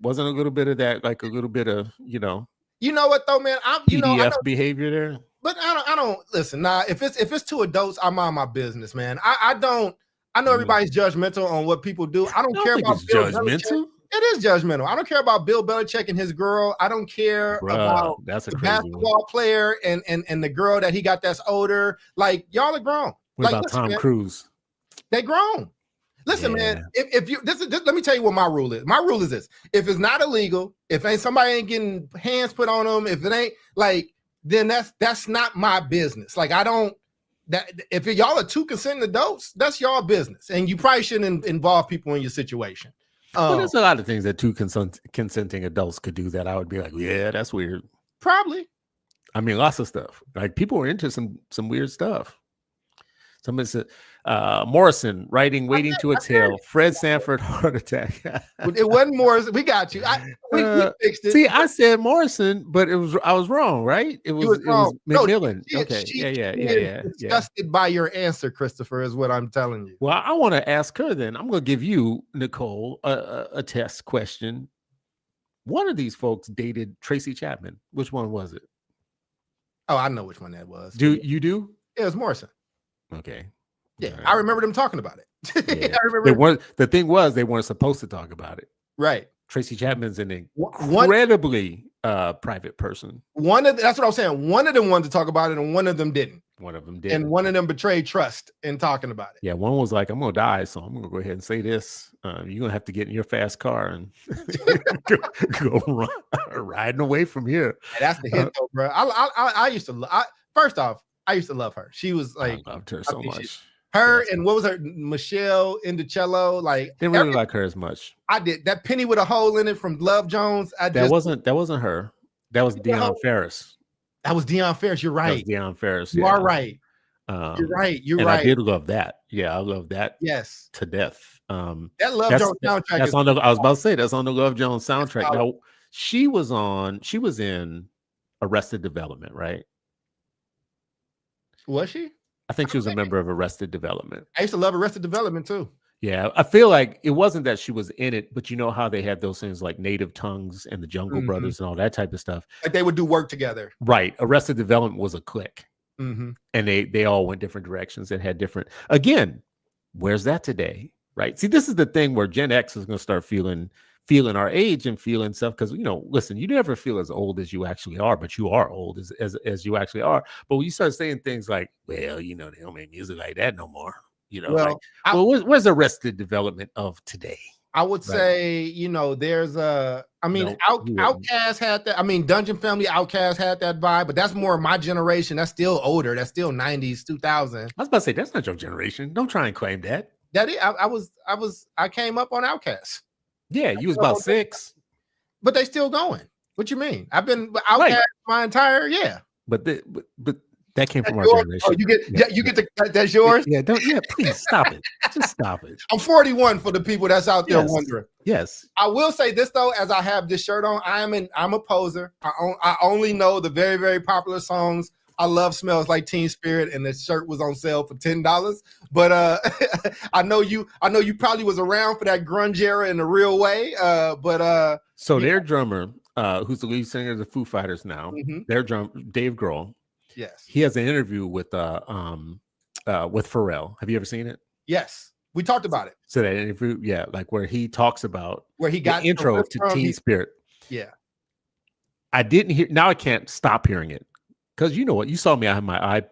Wasn't a little bit of that, like a little bit of, you know? You know what though, man? PDF behavior there. But I don't listen. Nah, if it's two adults, I'm on my business, man. I know everybody's judgmental on what people do. I don't care about Bill judgmental. It is judgmental. I don't care about Bill Belichick and his girl. I don't care about that's a the crazy basketball player and the girl that he got that's older. Like, y'all are grown. What about Tom Cruise? They grown. Listen, man. If you let me tell you what my rule is. My rule is this: if it's not illegal, if somebody ain't getting hands put on them, if it ain't like, then that's not my business. Like, I don't. That if y'all are two consenting adults, that's y'all business, and you probably shouldn't involve people in your situation. Well, there's a lot of things that two consenting adults could do that I would be like, yeah, that's weird. Probably. I mean, lots of stuff. Like, people are into some weird stuff. Somebody said Morrison writing "Waiting to Exhale." Fred Sanford heart attack. It wasn't Morrison. We got you. We fixed it. See, I said Morrison, but I was wrong, right? It was McMillan. Okay, yeah. Disgusted by your answer, Christopher, is what I'm telling you. Well, I want to ask her then. I'm going to give you, Nicole, a test question. One of these folks dated Tracy Chapman. Which one was it? Oh, I know which one that was. You do? It was Morrison. Okay. Yeah, right. I remember them talking about it. Yeah. I remember. The thing was, they weren't supposed to talk about it. Right. Tracy Chapman's an incredibly private person. That's what I was saying. One of them wanted to talk about it, and one of them didn't. One of them did, and one of them betrayed trust in talking about it. Yeah, one was like, "I'm gonna die, so I'm gonna go ahead and say this. You're gonna have to get in your fast car and go riding away from here." That's the hit, though, bro. I used to. First off, I used to love her. She was like, I loved her so much. Her and what was her, Michelle Indicello? Like, didn't really like her as much. I did. That penny with a hole in it from Love Jones. That wasn't her. That was Deion Ferris. That was Deion Ferris. You're right. That was Deion Ferris. You are right. You're right. You're right. I did love that. Yeah, I love that. Yes, to death. That Love Jones soundtrack. That's on the. I was about to say that's on the Love Jones soundtrack. Now she was in Arrested Development, right? Was she? I think she was a member of Arrested Development. I used to love Arrested Development too. Yeah, I feel like it wasn't that she was in it, but you know how they had those things like Native Tongues and the Jungle Brothers and all that type of stuff. Like they would do work together. Right. Arrested Development was a clique. And they all went different directions and had different. Again, where's that today? Right. See, this is the thing where Gen X is going to start feeling our age and feeling stuff, because listen, you never feel as old as you actually are, but you are old as you actually are. But when you start saying things like, well, they don't make music like that no more. Where's Arrested Development of today? I would say, there's Outkast had that. I mean, Dungeon Family, Outkast had that vibe, but that's more my generation. That's still older. That's still 90s, 2000. I was about to say, that's not your generation. Don't try and claim that. That is, I came up on Outkast. Yeah, you was about 6. But they still going. What you mean? I've been Outkast my entire, But that came from our generation. Oh, you get that's yours? Yeah, please stop it. Just stop it. I'm 41 for the people that's out there wondering. Yes. I will say this though, as I have this shirt on, I'm a poser. I only know the very, very popular songs. I love Smells Like Teen Spirit, and the shirt was on sale for $10. But I know you probably was around for that grunge era in a real way. So their drummer, who's the lead singer of the Foo Fighters now, their drummer, Dave Grohl. Yes, he has an interview with Pharrell. Have you ever seen it? Yes, we talked about it. So that interview, like where he talks about where he got the intro to Teen Spirit. Yeah, I didn't hear. Now I can't stop hearing it, because you know what? You saw me. I have my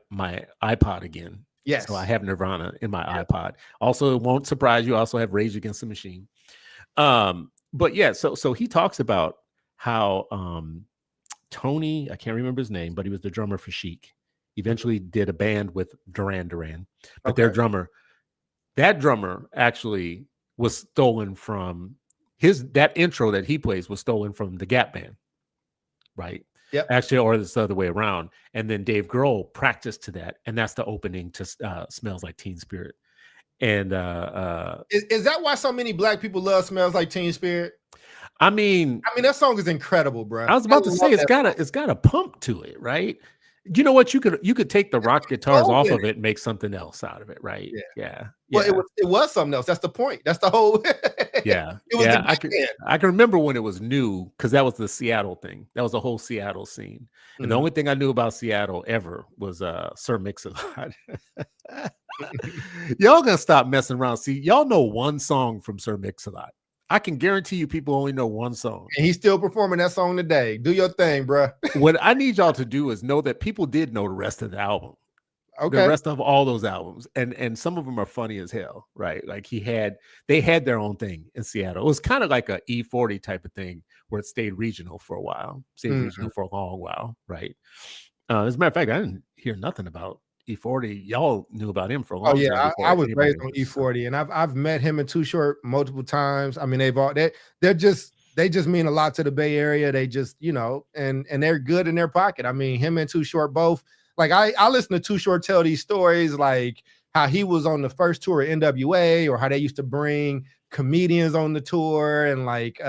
iPod again. Yes, so I have Nirvana in my iPod. Also, it won't surprise you. I also have Rage Against the Machine. But yeah, so he talks about how Tony, I can't remember his name, but he was the drummer for Chic. Eventually did a band with Duran Duran, but that drummer actually was stolen from that intro that he plays was stolen from the Gap Band, right? Yep. Actually, or it's the other way around. And then Dave Grohl practiced to that, and that's the opening to Smells Like Teen Spirit. And is that why so many black people love Smells Like Teen Spirit? I mean, that song is incredible, bro. I was about to say it's got a pump to it, right? You know what? You could take the rock guitars off of it and make something else out of it, right? Yeah. Well, it was something else. That's the point. That's the whole. Yeah. It was I can remember when it was new, because that was the Seattle thing. That was the whole Seattle scene. And the only thing I knew about Seattle ever was Sir Mix-a-Lot. Y'all gonna stop messing around. See, y'all know one song from Sir Mix-a-Lot. I can guarantee you people only know one song. And he's still performing that song today. Do your thing, bro. What I need y'all to do is know that people did know the rest of the album. Okay. The rest of all those albums. And some of them are funny as hell, right? Like they had their own thing in Seattle. It was kind of like a E40 type of thing where it stayed regional for a while. Regional for a long while, right? As a matter of fact, I didn't hear nothing about E40. Y'all knew about him for a long time. Oh yeah, I was raised on E40, and I've met him and Too Short multiple times. I mean, they just mean a lot to the Bay Area. They just, and they're good in their pocket. I mean, him and Too Short both. Like I listen to Too Short tell these stories like how he was on the first tour of NWA, or how they used to bring comedians on the tour, and like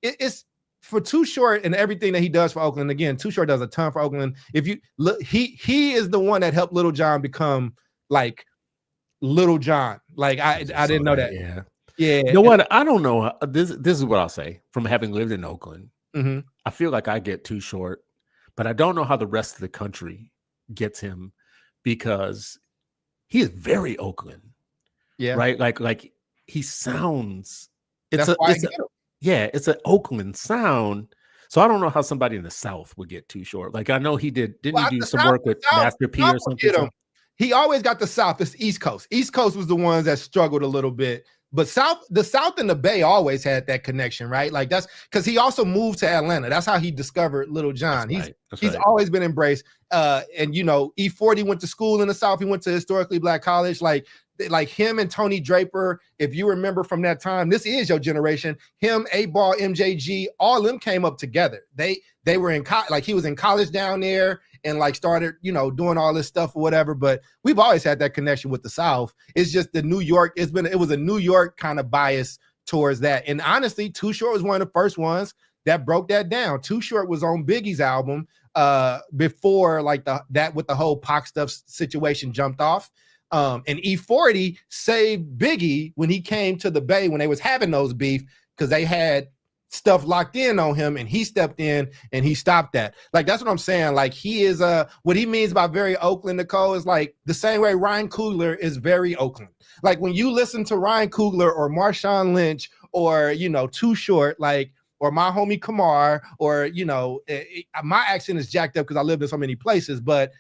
it's for Too Short and everything that he does for Oakland. Again, Too Short does a ton for Oakland. If you look, he is the one that helped Little John become like Little John. Like I didn't know that. Yeah. You know what? I don't know. This is what I'll say from having lived in Oakland. Mm-hmm. I feel like I get Too Short, but I don't know how the rest of the country gets him, because he is very Oakland. Yeah. Right. Like he sounds. It's it's an Oakland sound. So I don't know how somebody in the South would get Too Short. Like I know he did. Didn't he do some work with Master P or something? He always got the South. It's East Coast. East Coast was the ones that struggled a little bit. But the South and the Bay always had that connection, right? Like that's because he also moved to Atlanta. That's how he discovered Little John. He's always been embraced. And E40 went to school in the South. He went to historically Black college. Like him and Tony Draper, if you remember from that time, this is your generation. Him, 8Ball, MJG, all of them came up together. They were in like he was in college down there, and like started, doing all this stuff or whatever. But we've always had that connection with the South. It's just the New York, it was a New York kind of bias towards that. And honestly, Too Short was one of the first ones that broke that down. Too Short was on Biggie's album before like that with the whole Pac stuff situation jumped off. And E40 saved Biggie when he came to the Bay when they was having those beef, because they had stuff locked in on him, and he stepped in and he stopped that. Like that's what I'm saying. Like he is what he means by very Oakland, Nicole, is like the same way Ryan Coogler is very Oakland. Like when you listen to Ryan Coogler or Marshawn Lynch or Too Short, like, or my homie Kamar, or my accent is jacked up because I lived in so many places, but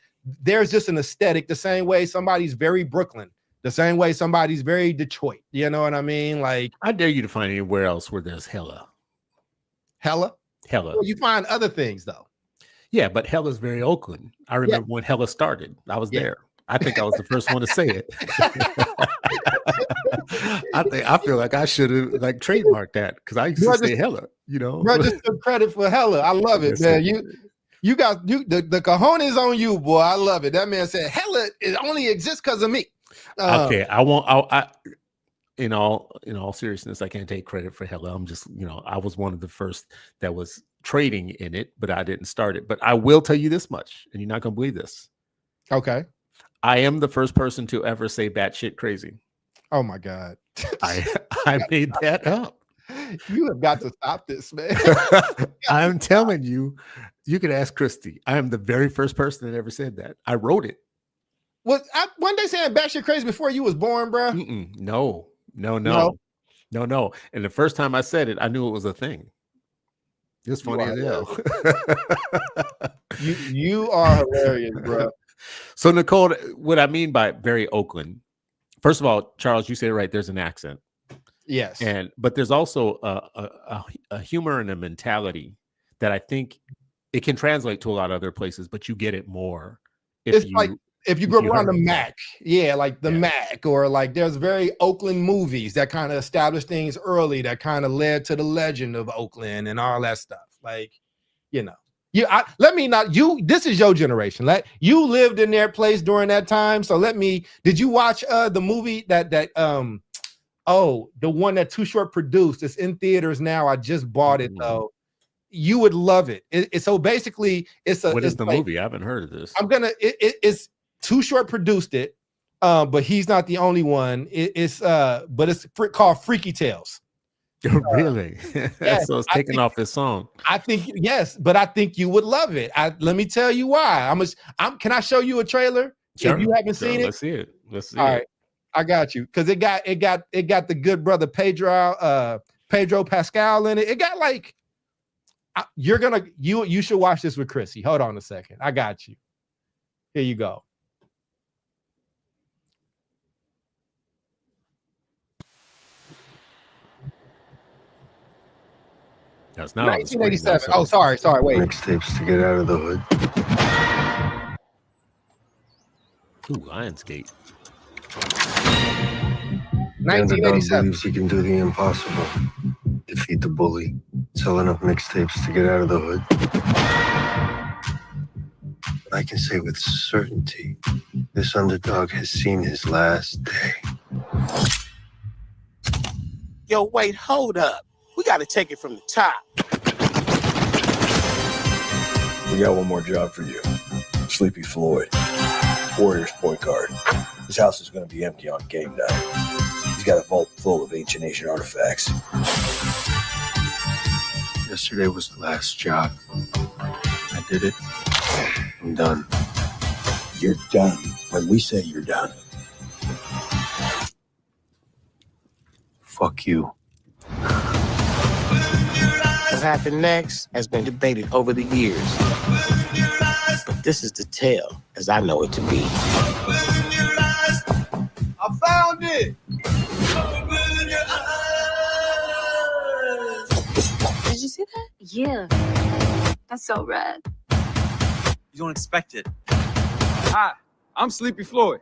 there's just an aesthetic, the same way somebody's very Brooklyn, the same way somebody's very Detroit. You know what I mean? Like I dare you to find anywhere else where there's hella. Well, you find other things though. Yeah, but hella's very Oakland. I remember when hella started. I was there. I think I was the first one to say it. I feel like I should have like trademarked that, because I used to say hella. Bro, just some credit for hella. I love it, man. You got the cojones on you, boy. I love it. That man said hella it only exists because of me. Okay, I won't. In all seriousness, I can't take credit for hella. I'm just, I was one of the first that was trading in it, but I didn't start it. But I will tell you this much, and you're not gonna believe this. Okay. I am the first person to ever say batshit crazy. Oh my God. I made that up. You have got to stop this, man. I'm telling you, you can ask Christy. I am the very first person that ever said that. I wrote it. When they saying batshit crazy before you was born, bro? No. And the first time I said it, I knew it was a thing. It's funny as hell. You are hilarious, bro. So Nicole, what I mean by very Oakland, first of all, Charles, you said it right. There's an accent. Yes. But there's also a humor and a mentality that I think it can translate to a lot of other places, but you get it more if you grew up around the Mac. Yeah, like the Mac, or like there's very Oakland movies that kind of established things early that kind of led to the legend of Oakland and all that stuff. Like, this is your generation. Like you lived in their place during that time. So did you watch the movie that the one that Too Short produced? It's in theaters now. I just bought it though. You would love it. So basically what is the movie? I haven't heard of this. It's Too Short produced it, but he's not the only one. It's called Freaky Tales. Really? Yes, so it's taking off his song. I think yes, but I think you would love it. Let me tell you why. Can I show you a trailer? Sure, if you haven't seen it, let's see it. All right, I got you, because it got the good brother Pedro Pascal in it. It got like you should watch this with Chrissy. Hold on a second. I got you. Here you go. That's not 1987. Oh, sorry. Wait. Mixtapes to get out of the hood. Ooh, Lionsgate. 1987. Believes he can do the impossible. Defeat the bully. Sell enough mixtapes to get out of the hood. But I can say with certainty This underdog has seen his last day. Yo, wait, hold up. We got to take it from the top. We got one more job for you. Sleepy Floyd, Warriors point guard. His house is going to be empty on game night. He's got a vault full of ancient Asian artifacts. Yesterday was the last job. I did it. I'm done. You're done when we say you're done. Fuck you. What happened next has been debated over the years. But this is the tale, as I know it to be. I found it. Did you see that? Yeah. That's so rad. You don't expect it. Hi, I'm Sleepy Floyd.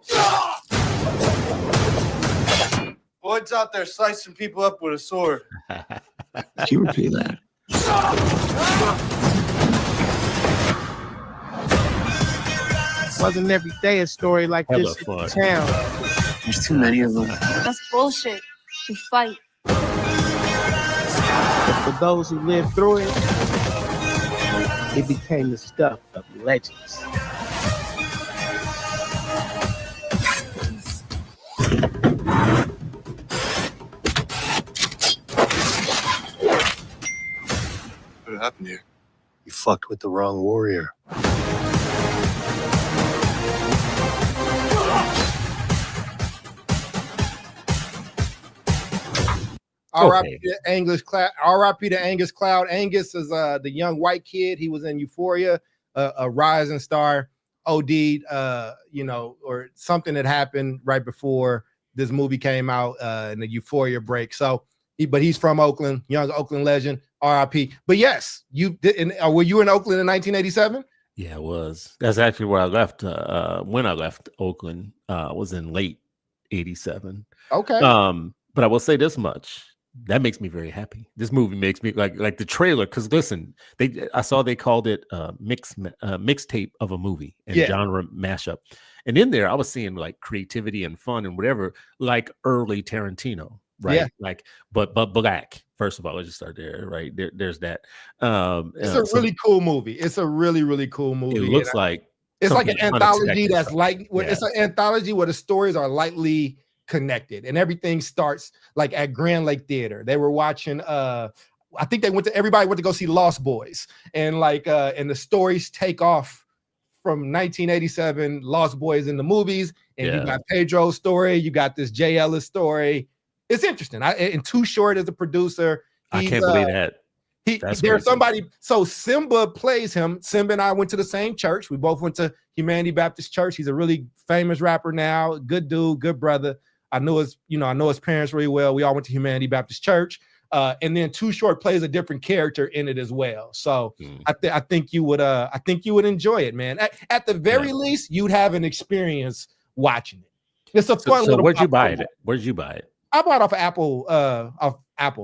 Floyd's out there slicing people up with a sword. Can you repeat that? Wasn't every day a story like Hella this in fun. town. There's too many of them. That's bullshit. We fight. But for those who lived through it, it became the stuff of legends. What happened here? You fucked with the wrong warrior. R.I.P. to Angus Cloud. R.I.P. to Angus Cloud. Angus is the young white kid. He was in Euphoria, a rising star. OD'd, or something that happened right before this movie came out in the Euphoria break. So, but he's from Oakland, young Oakland legend. R.I.P. But yes, you did. Were you in Oakland in 1987? Yeah, it was. That's actually where I left. When I left Oakland, was in late '87. Okay. But I will say this much: that makes me very happy. This movie makes me like the trailer. Because listen, I saw they called it mixtape of a movie and genre mashup, and in there I was seeing like creativity and fun and whatever, like early Tarantino, right? Yeah. Like, but black. First of all, let's just start there, right? There's that. It's a really cool movie. It's a really, really cool movie. It looks like it's like an anthology that's stuff. like it's an anthology where the stories are lightly connected and everything starts like at Grand Lake Theater. They were watching I think everybody went to go see Lost Boys, and and the stories take off from 1987 Lost Boys in the movies, and you got Pedro's story, you got this Jay Ellis story. It's interesting. And Too Short is a producer. I can't believe that. There's somebody. So Simba plays him. Simba and I went to the same church. We both went to Humanity Baptist Church. He's a really famous rapper now. Good dude, good brother. I know his parents really well. We all went to Humanity Baptist Church. And then Too Short plays a different character in it as well. So I think you would enjoy it, man. At the very least, you'd have an experience watching it. It's a fun. So where'd you buy it? Where'd you buy it? I bought off Apple.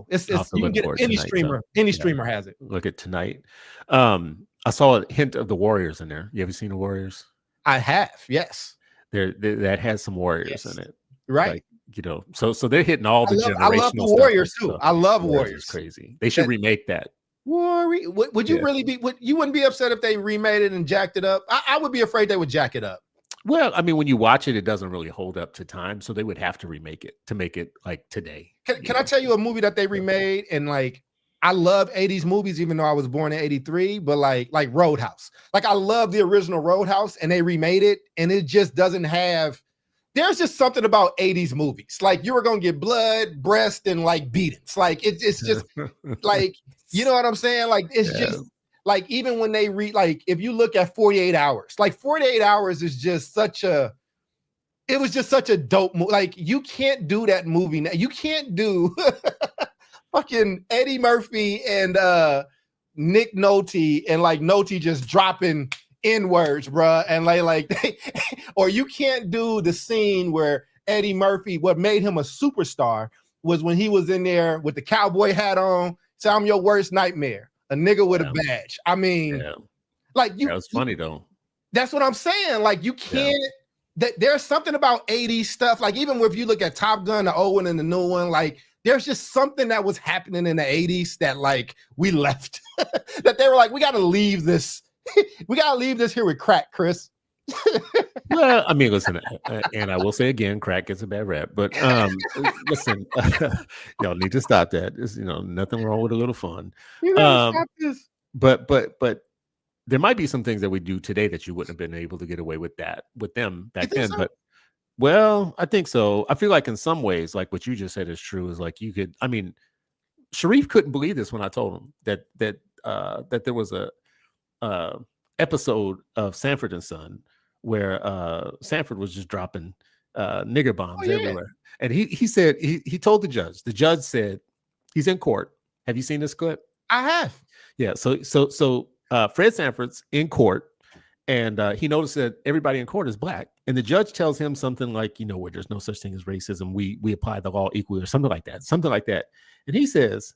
It's you can get it, any streamer. Any streamer has it. Look at Tonight. I saw a hint of the Warriors in there. You ever seen the Warriors? I have. Yes. That has some Warriors in it, right? Like, so they're hitting all the generational. I love the Warriors too. I love Warriors. It's crazy. They should remake that. Warrior. Would you really be? You wouldn't be upset if they remade it and jacked it up? I would be afraid they would jack it up. Well, I mean, when you watch it, it doesn't really hold up to time, so they would have to remake it to make it like today. Can I tell you a movie that they remade? And like, I love 80s movies, even though I was born in 83, but like Roadhouse. Like, I love the original Roadhouse, and they remade it, and it just doesn't have. There's just something about 80s movies. Like, you were gonna get blood, breast, and like beatings. Like, it's just like, you know what I'm saying? Like, it's just. Like, even when they if you look at 48 Hours, like 48 Hours is just it was just such a dope movie. Like, you can't do that movie now. You can't do fucking Eddie Murphy and Nick Nolte and like Nolte just dropping N-words, bruh. And or you can't do the scene where Eddie Murphy, what made him a superstar was when he was in there with the cowboy hat on, say, I'm your worst nightmare. A nigga with a badge. I mean, that was funny though. That's what I'm saying. Like, you can't there's something about 80s stuff. Like even if you look at Top Gun, the old one and the new one, like there's just something that was happening in the 80s that like we left. That they were like, we got to leave this. We got to leave this here with crack, Chris. Well, I mean, listen, and I will say again, crack gets a bad rap, but listen, y'all need to stop that. There's, nothing wrong with a little fun. Stop this. But there might be some things that we do today that you wouldn't have been able to get away with them back then. So? But well, I think so. I feel like in some ways, like what you just said is true. Is like Sharif couldn't believe this when I told him that there was a episode of Sanford and Son where Sanford was just dropping nigger bombs everywhere. And he said he told the judge said he's in court. Have you seen this clip? I have. Yeah. So Fred Sanford's in court, and he noticed that everybody in court is black, and the judge tells him something like, where there's no such thing as racism, we apply the law equally, or something like that. And he says,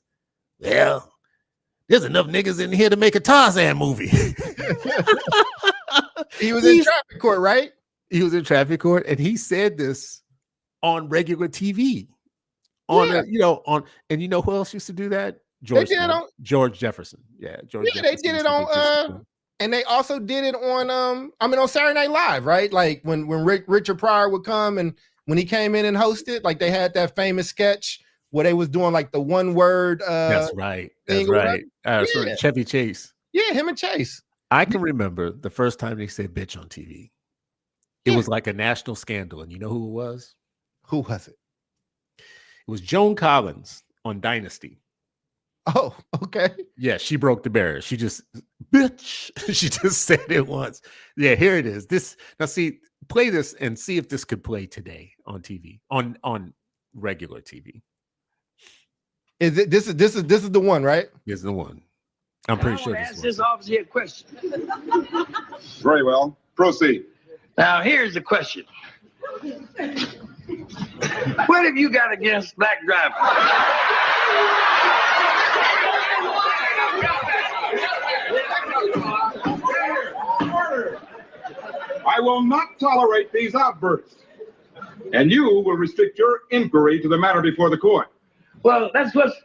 well, there's enough niggas in here to make a Tarzan movie. He was in traffic court, right? He was in traffic court, and he said this on regular TV. And you know who else used to do that? George Jefferson. Yeah, George. Yeah, Jefferson. They did it on and they also did it on on Saturday Night Live, right? Like when Richard Pryor would come, and when he came in and hosted, like they had that famous sketch where they was doing like the one word that's right. Chevy Chase. Yeah, him and Chase. I can remember the first time they said bitch on TV. It was like a national scandal. And you know who it was? Who was it? It was Joan Collins on Dynasty. Oh, okay. Yeah, she broke the barrier. She just, bitch. She just said it once. Yeah, here it is. Now see, play this and see if this could play today on TV, on regular TV. Is it this is the one, right? This is the one. I'm pretty sure. Ask this officer a question. Very well. Proceed. Now, here's the question. What have you got against black drivers? I will not tolerate these outbursts, and you will restrict your inquiry to the matter before the court. Well, that's what's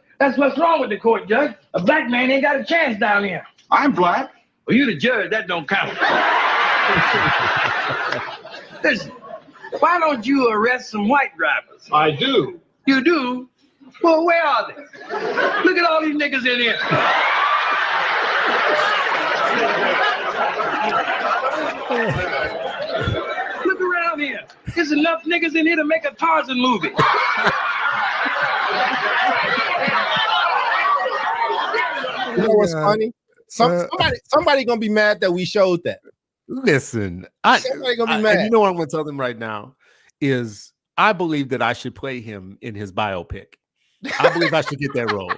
wrong with the court, Judge. A black man ain't got a chance down here. I'm black. Well, you the judge. That don't count. Listen, why don't you arrest some white drivers? I do. You do? Well, where are they? Look at all these niggas in here. Look around here. There's enough niggas in here to make a Tarzan movie. You know what's funny? Somebody gonna be mad that we showed that. Listen, somebody gonna be mad. And you know what I'm gonna tell them right now is I believe that I should play him in his biopic. I believe I should get that role.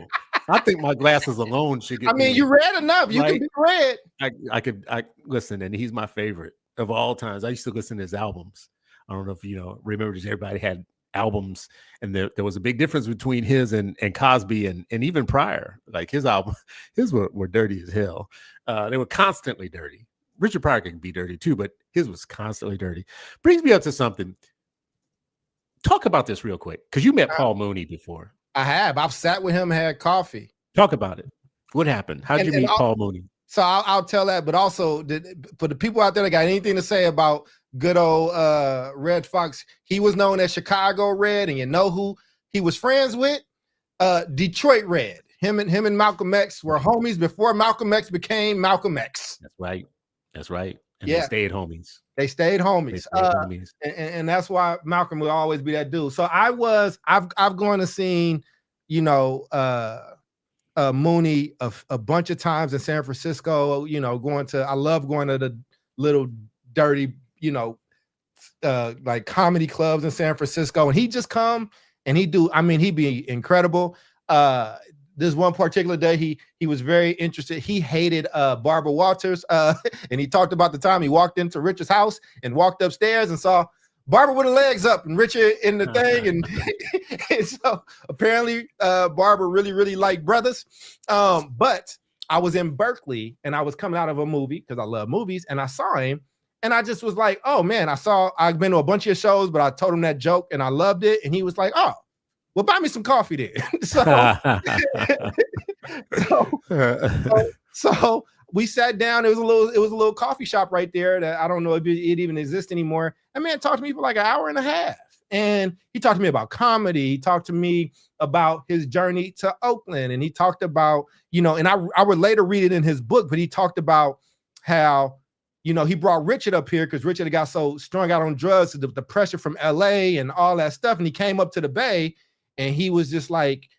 I think my glasses alone should get. I mean, you read enough. You can be read. I listen, and he's my favorite of all times. I used to listen to his albums. I don't know if remember, everybody had albums, and there was a big difference between his and Cosby and even Pryor. Like his album, his were dirty as hell. They were constantly dirty. Richard Pryor can be dirty too, but his was constantly dirty. Brings me up to something. Talk about this real quick, because you met Paul Mooney before. I have. I've sat with him, had coffee. Talk about it. What happened? How'd you meet Paul Mooney? So I'll tell that, but also for the people out there that got anything to say about good old Red Fox, he was known as Chicago Red, and you know who he was friends with? Detroit Red. Him and Malcolm X were homies before Malcolm X became Malcolm X. That's right. And yeah. They stayed homies. And that's why Malcolm will always be that dude. So I've gone to seen, Mooney a bunch of times in San Francisco, I love going to the little dirty, like comedy clubs in San Francisco. And he just come and he'd be incredible. This one particular day, he was very interested. He hated Barbara Walters. And he talked about the time he walked into Richard's house and walked upstairs and saw Barbara with her legs up and Richard in the thing. And so apparently Barbara really, really liked brothers. But I was in Berkeley and I was coming out of a movie because I love movies, and I saw him And I just was like, oh man, I've been to a bunch of your shows, but I told him that joke and I loved it. And he was like, oh, well, buy me some coffee then. So we sat down. It was a little coffee shop right there that I don't know if it even exists anymore. And man talked to me for like an hour and a half. And he talked to me about comedy. He talked to me about his journey to Oakland. And he talked about, and I would later read it in his book, but he talked about how, he brought Richard up here because Richard got so strung out on drugs, the pressure from LA and all that stuff. And he came up to the Bay and he was just like,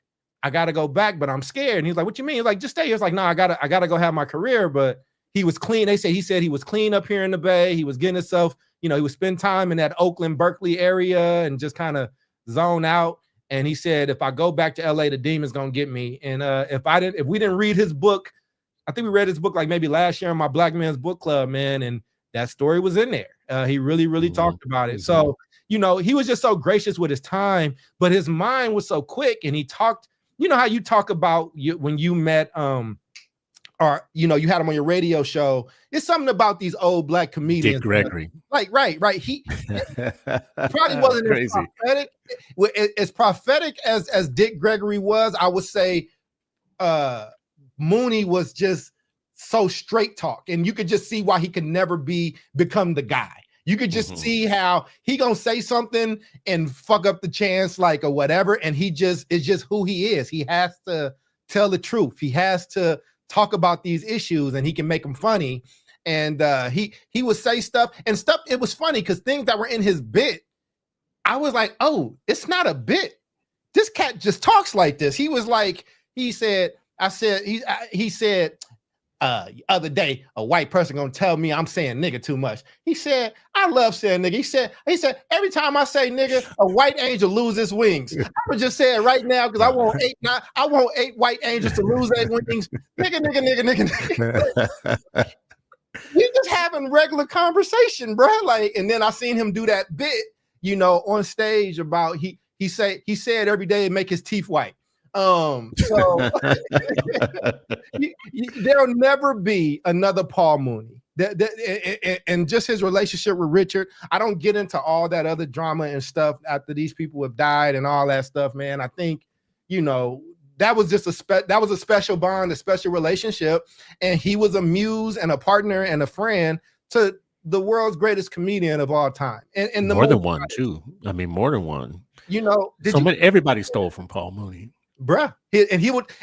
I got to go back, but I'm scared. And he was like, what you mean? He's like, just stay here. It's like, no, I gotta go have my career. But he was clean. He said he was clean up here in the Bay. He was getting himself, he would spend time in that Oakland, Berkeley area and just kind of zone out. And he said, if I go back to LA, the demon's going to get me. And if we didn't read his book, I think we read his book like maybe last year in my Black Man's Book Club, man. And that story was in there. He really, really talked about it. So, he was just so gracious with his time, but his mind was so quick. And he talked, how you talk about when you met, or you had him on your radio show. It's something about these old Black comedians. Dick Gregory. Like, right. He probably wasn't crazy. As prophetic as Dick Gregory was. I would say Mooney was just so straight talk, and you could just see why he could never become the guy. You could just see how he gonna say something and fuck up the chance, like, or whatever. And it's just who he is. He has to tell the truth. He has to talk about these issues, and he can make them funny. And he would say stuff. It was funny because things that were in his bit, I was like, oh, it's not a bit. This cat just talks like this. He was like, he said, other day, a white person gonna tell me I'm saying nigga too much. He said, I love saying nigga. He said, every time I say nigga, a white angel loses wings. I would just say it right now because I want 8 white angels to lose their wings. Nigga. We just having regular conversation, bro. Like, and then I seen him do that bit, on stage about he said every day it make his teeth white. So there'll never be another Paul Mooney. And just his relationship with Richard, I don't get into all that other drama and stuff after these people have died and all that stuff, man. I think, that was just a special bond, a special relationship, and he was a muse and a partner and a friend to the world's greatest comedian of all time. And more than one too. I mean, more than one. Everybody stole from Paul Mooney. Bruh.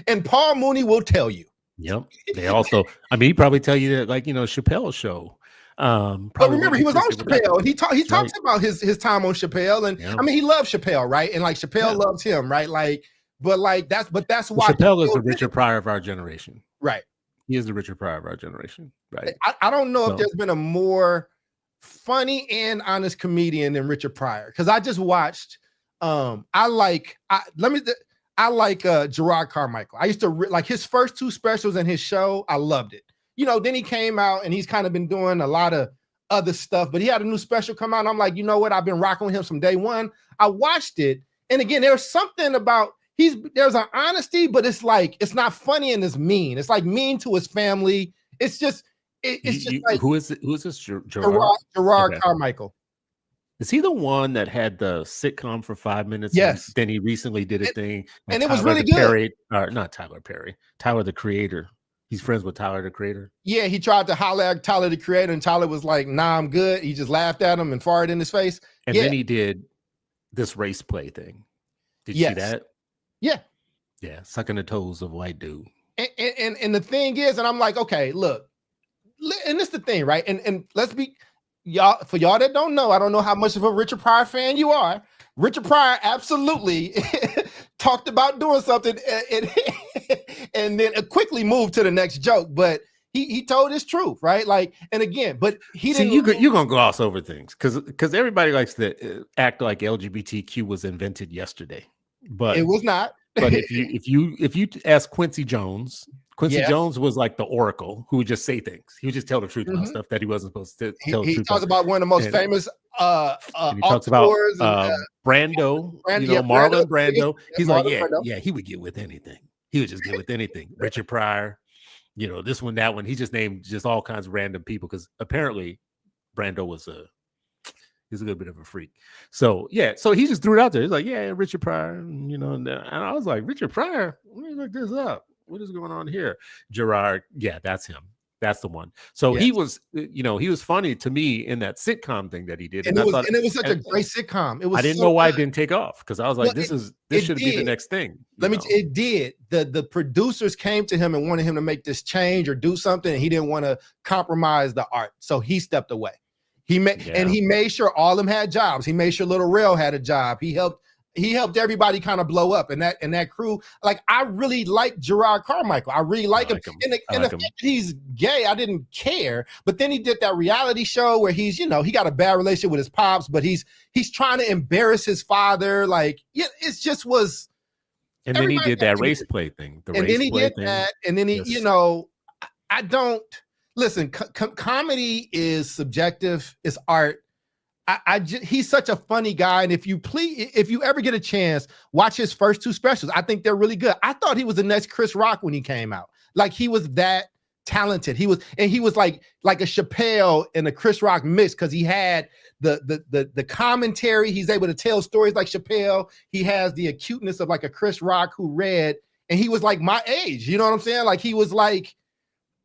And Paul Mooney will tell you. Yep. They also, he probably tell you that, like, Chappelle's show. But remember, he was on Chappelle. He talks about his time on Chappelle, and he loves Chappelle, right? And like Chappelle loves him, right? Like, that's why Chappelle is the Richard Pryor of our generation, right? He is the Richard Pryor of our generation, right? I don't know if there's been a more funny and honest comedian than Richard Pryor, because I just watched. I like Gerard Carmichael. I used to like his first 2 specials and his show. I loved it. Then he came out and he's kind of been doing a lot of other stuff, but he had a new special come out. And I'm like, you know what? I've been rocking with him from day one. I watched it. And again, there's something about there's an honesty, but it's like, it's not funny and it's mean. It's like mean to his family. It's just, like, who is this? Gerard Carmichael. Is he the one that had the sitcom for 5 minutes? Yes. Then he recently did a thing. And it was really good. Not Tyler Perry. Tyler, the Creator. He's friends with Tyler, the Creator. Yeah, he tried to holler at Tyler, the Creator, and Tyler was like, nah, I'm good. He just laughed at him and farted in his face. And then he did this race play thing. Did you see that? Yeah. Yeah, sucking the toes of white dude. And the thing is, and I'm like, okay, look, and this is the thing, right? And let's be... Y'all, for y'all that don't know, I don't know how much of a Richard Pryor fan you are. Richard Pryor absolutely talked about doing something and then quickly moved to the next joke. But he told his truth, right? Like, and again, but he didn't. You're gonna gloss over things because everybody likes to act like LGBTQ was invented yesterday, but it was not. But if you ask Quincy Jones. Quincy Jones was like the oracle who would just say things. He would just tell the truth about stuff that he wasn't supposed to tell. He talks about one of the most famous he talks about Brando, Marlon Brando. He's like, he would get with anything. He would just get with anything. Richard Pryor, this one, that one. He just named just all kinds of random people because apparently Brando was he's a little bit of a freak. So yeah, so he just threw it out there. He's like, yeah, Richard Pryor, and I was like, Richard Pryor, let me look this up. What is going on here? Gerard, yeah, that's him. That's the one. So he was, he was funny to me in that sitcom thing that he did. And it was such a great sitcom. It was. I didn't know why it didn't take off because I was like, this should be the next thing. It did. The producers came to him and wanted him to make this change or do something, and he didn't want to compromise the art, so he stepped away. And he made sure all of them had jobs. He made sure Little Rail had a job. He helped everybody kind of blow up, and that crew. Like, I really like Gerard Carmichael. I really like him. And the fact that he's gay, I didn't care. But then he did that reality show where he's, he got a bad relationship with his pops, but he's trying to embarrass his father. Like, it just was. And then he did that race play thing. And then he I don't listen. Comedy is subjective. It's art. He's such a funny guy, and if you ever get a chance, watch his first 2 specials. I think they're really good. I thought he was the next Chris Rock when he came out. Like, he was that talented. He was like a Chappelle and a Chris Rock mix because he had the commentary. He's able to tell stories like Chappelle. He has the acuteness of like a Chris Rock who read, and he was like my age. You know what I'm saying? Like, he was like,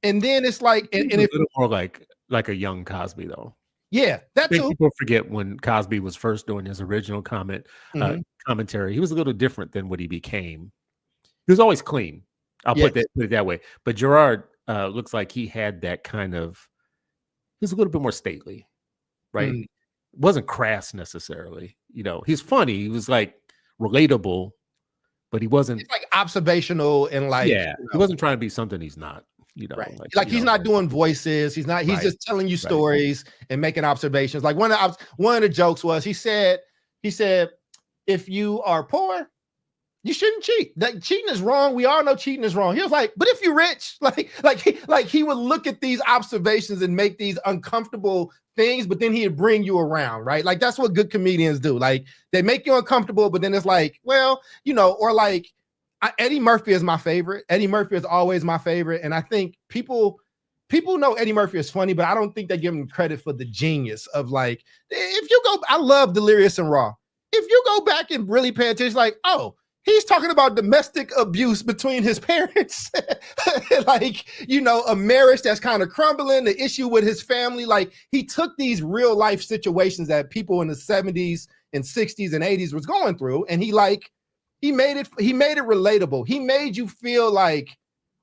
and then it's like, and a little more like a young Cosby though. Yeah, that too. People forget when Cosby was first doing his original commentary. He was a little different than what he became. He was always clean. I'll put it that way. But Gerard looks like he had that kind of. He was a little bit more stately, right? Wasn't crass necessarily. He's funny. He was like relatable, but he wasn't. It's like observational and like. Yeah, he wasn't trying to be something he's not. Right. Like he's not doing voices. He's not. He's just telling you stories and making observations. Like one of the jokes was he said, if you are poor, you shouldn't cheat. Like, cheating is wrong. We all know cheating is wrong. He was like, but if you're rich, like he would look at these observations and make these uncomfortable things, but then he'd bring you around, right? Like, that's what good comedians do. Like, they make you uncomfortable, but then it's like, well, or like. Eddie Murphy is my favorite. Eddie Murphy is always my favorite. And I think people know Eddie Murphy is funny, but I don't think they give him credit for the genius of like, I love Delirious and Raw. If you go back and really pay attention, like, oh, he's talking about domestic abuse between his parents. Like, a marriage that's kind of crumbling, the issue with his family. Like, he took these real life situations that people in the 70s and 60s and 80s was going through. And he made it relatable. He made you feel like,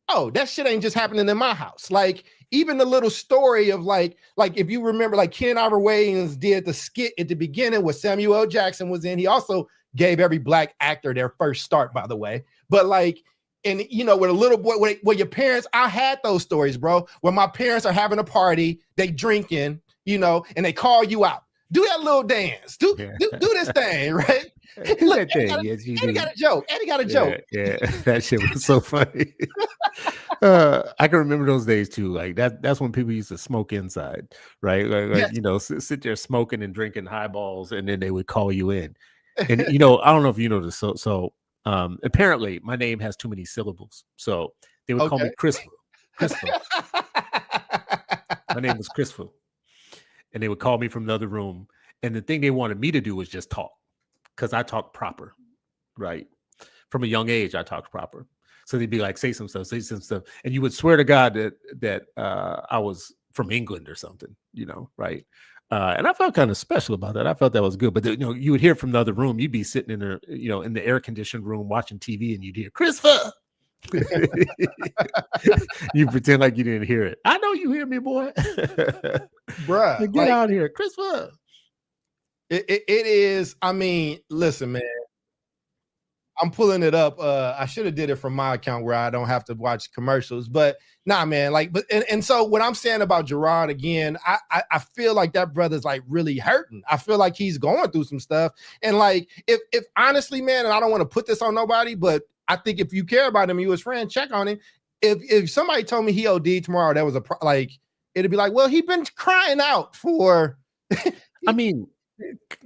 oh, that shit ain't just happening in my house. Like, even the little story of like if you remember, like Ken Ivor Wayans did the skit at the beginning where Samuel L. Jackson was in. He also gave every black actor their first start, by the way. But like, and with a little boy, where your parents, I had those stories, bro, where my parents are having a party, they drinking, and they call you out. Do that little dance. Do this thing, right? Look, Eddie got a joke. Eddie got a joke. Yeah, that shit was so funny. I can remember those days too. Like that's when people used to smoke inside, right? Like sit there smoking and drinking highballs, and then they would call you in. And I don't know if you know this. So apparently my name has too many syllables, so they would call me Christopher. My name was Christopher, and they would call me from the other room. And the thing they wanted me to do was just talk. Because I talk proper, right? From a young age, I talked proper. So they'd be like, say some stuff. And you would swear to God that I was from England or something, right? And I felt kind of special about that. I felt that was good. But, you would hear from the other room. You'd be sitting in there, in the air-conditioned room watching TV, and you'd hear, Christopher! You pretend like you didn't hear it. I know you hear me, boy. Bruh. Get out here, Christopher! It is. I mean, listen, man. I'm pulling it up. I should have did it from my account where I don't have to watch commercials. But nah, man. Like, and so what I'm saying about Gerard again, I feel like that brother's like really hurting. I feel like he's going through some stuff. And like, if honestly, man, and I don't want to put this on nobody, but I think if you care about him, you his friend, check on him. If somebody told me he OD'd tomorrow, that was it'd be like, well, he's been crying out for. I mean.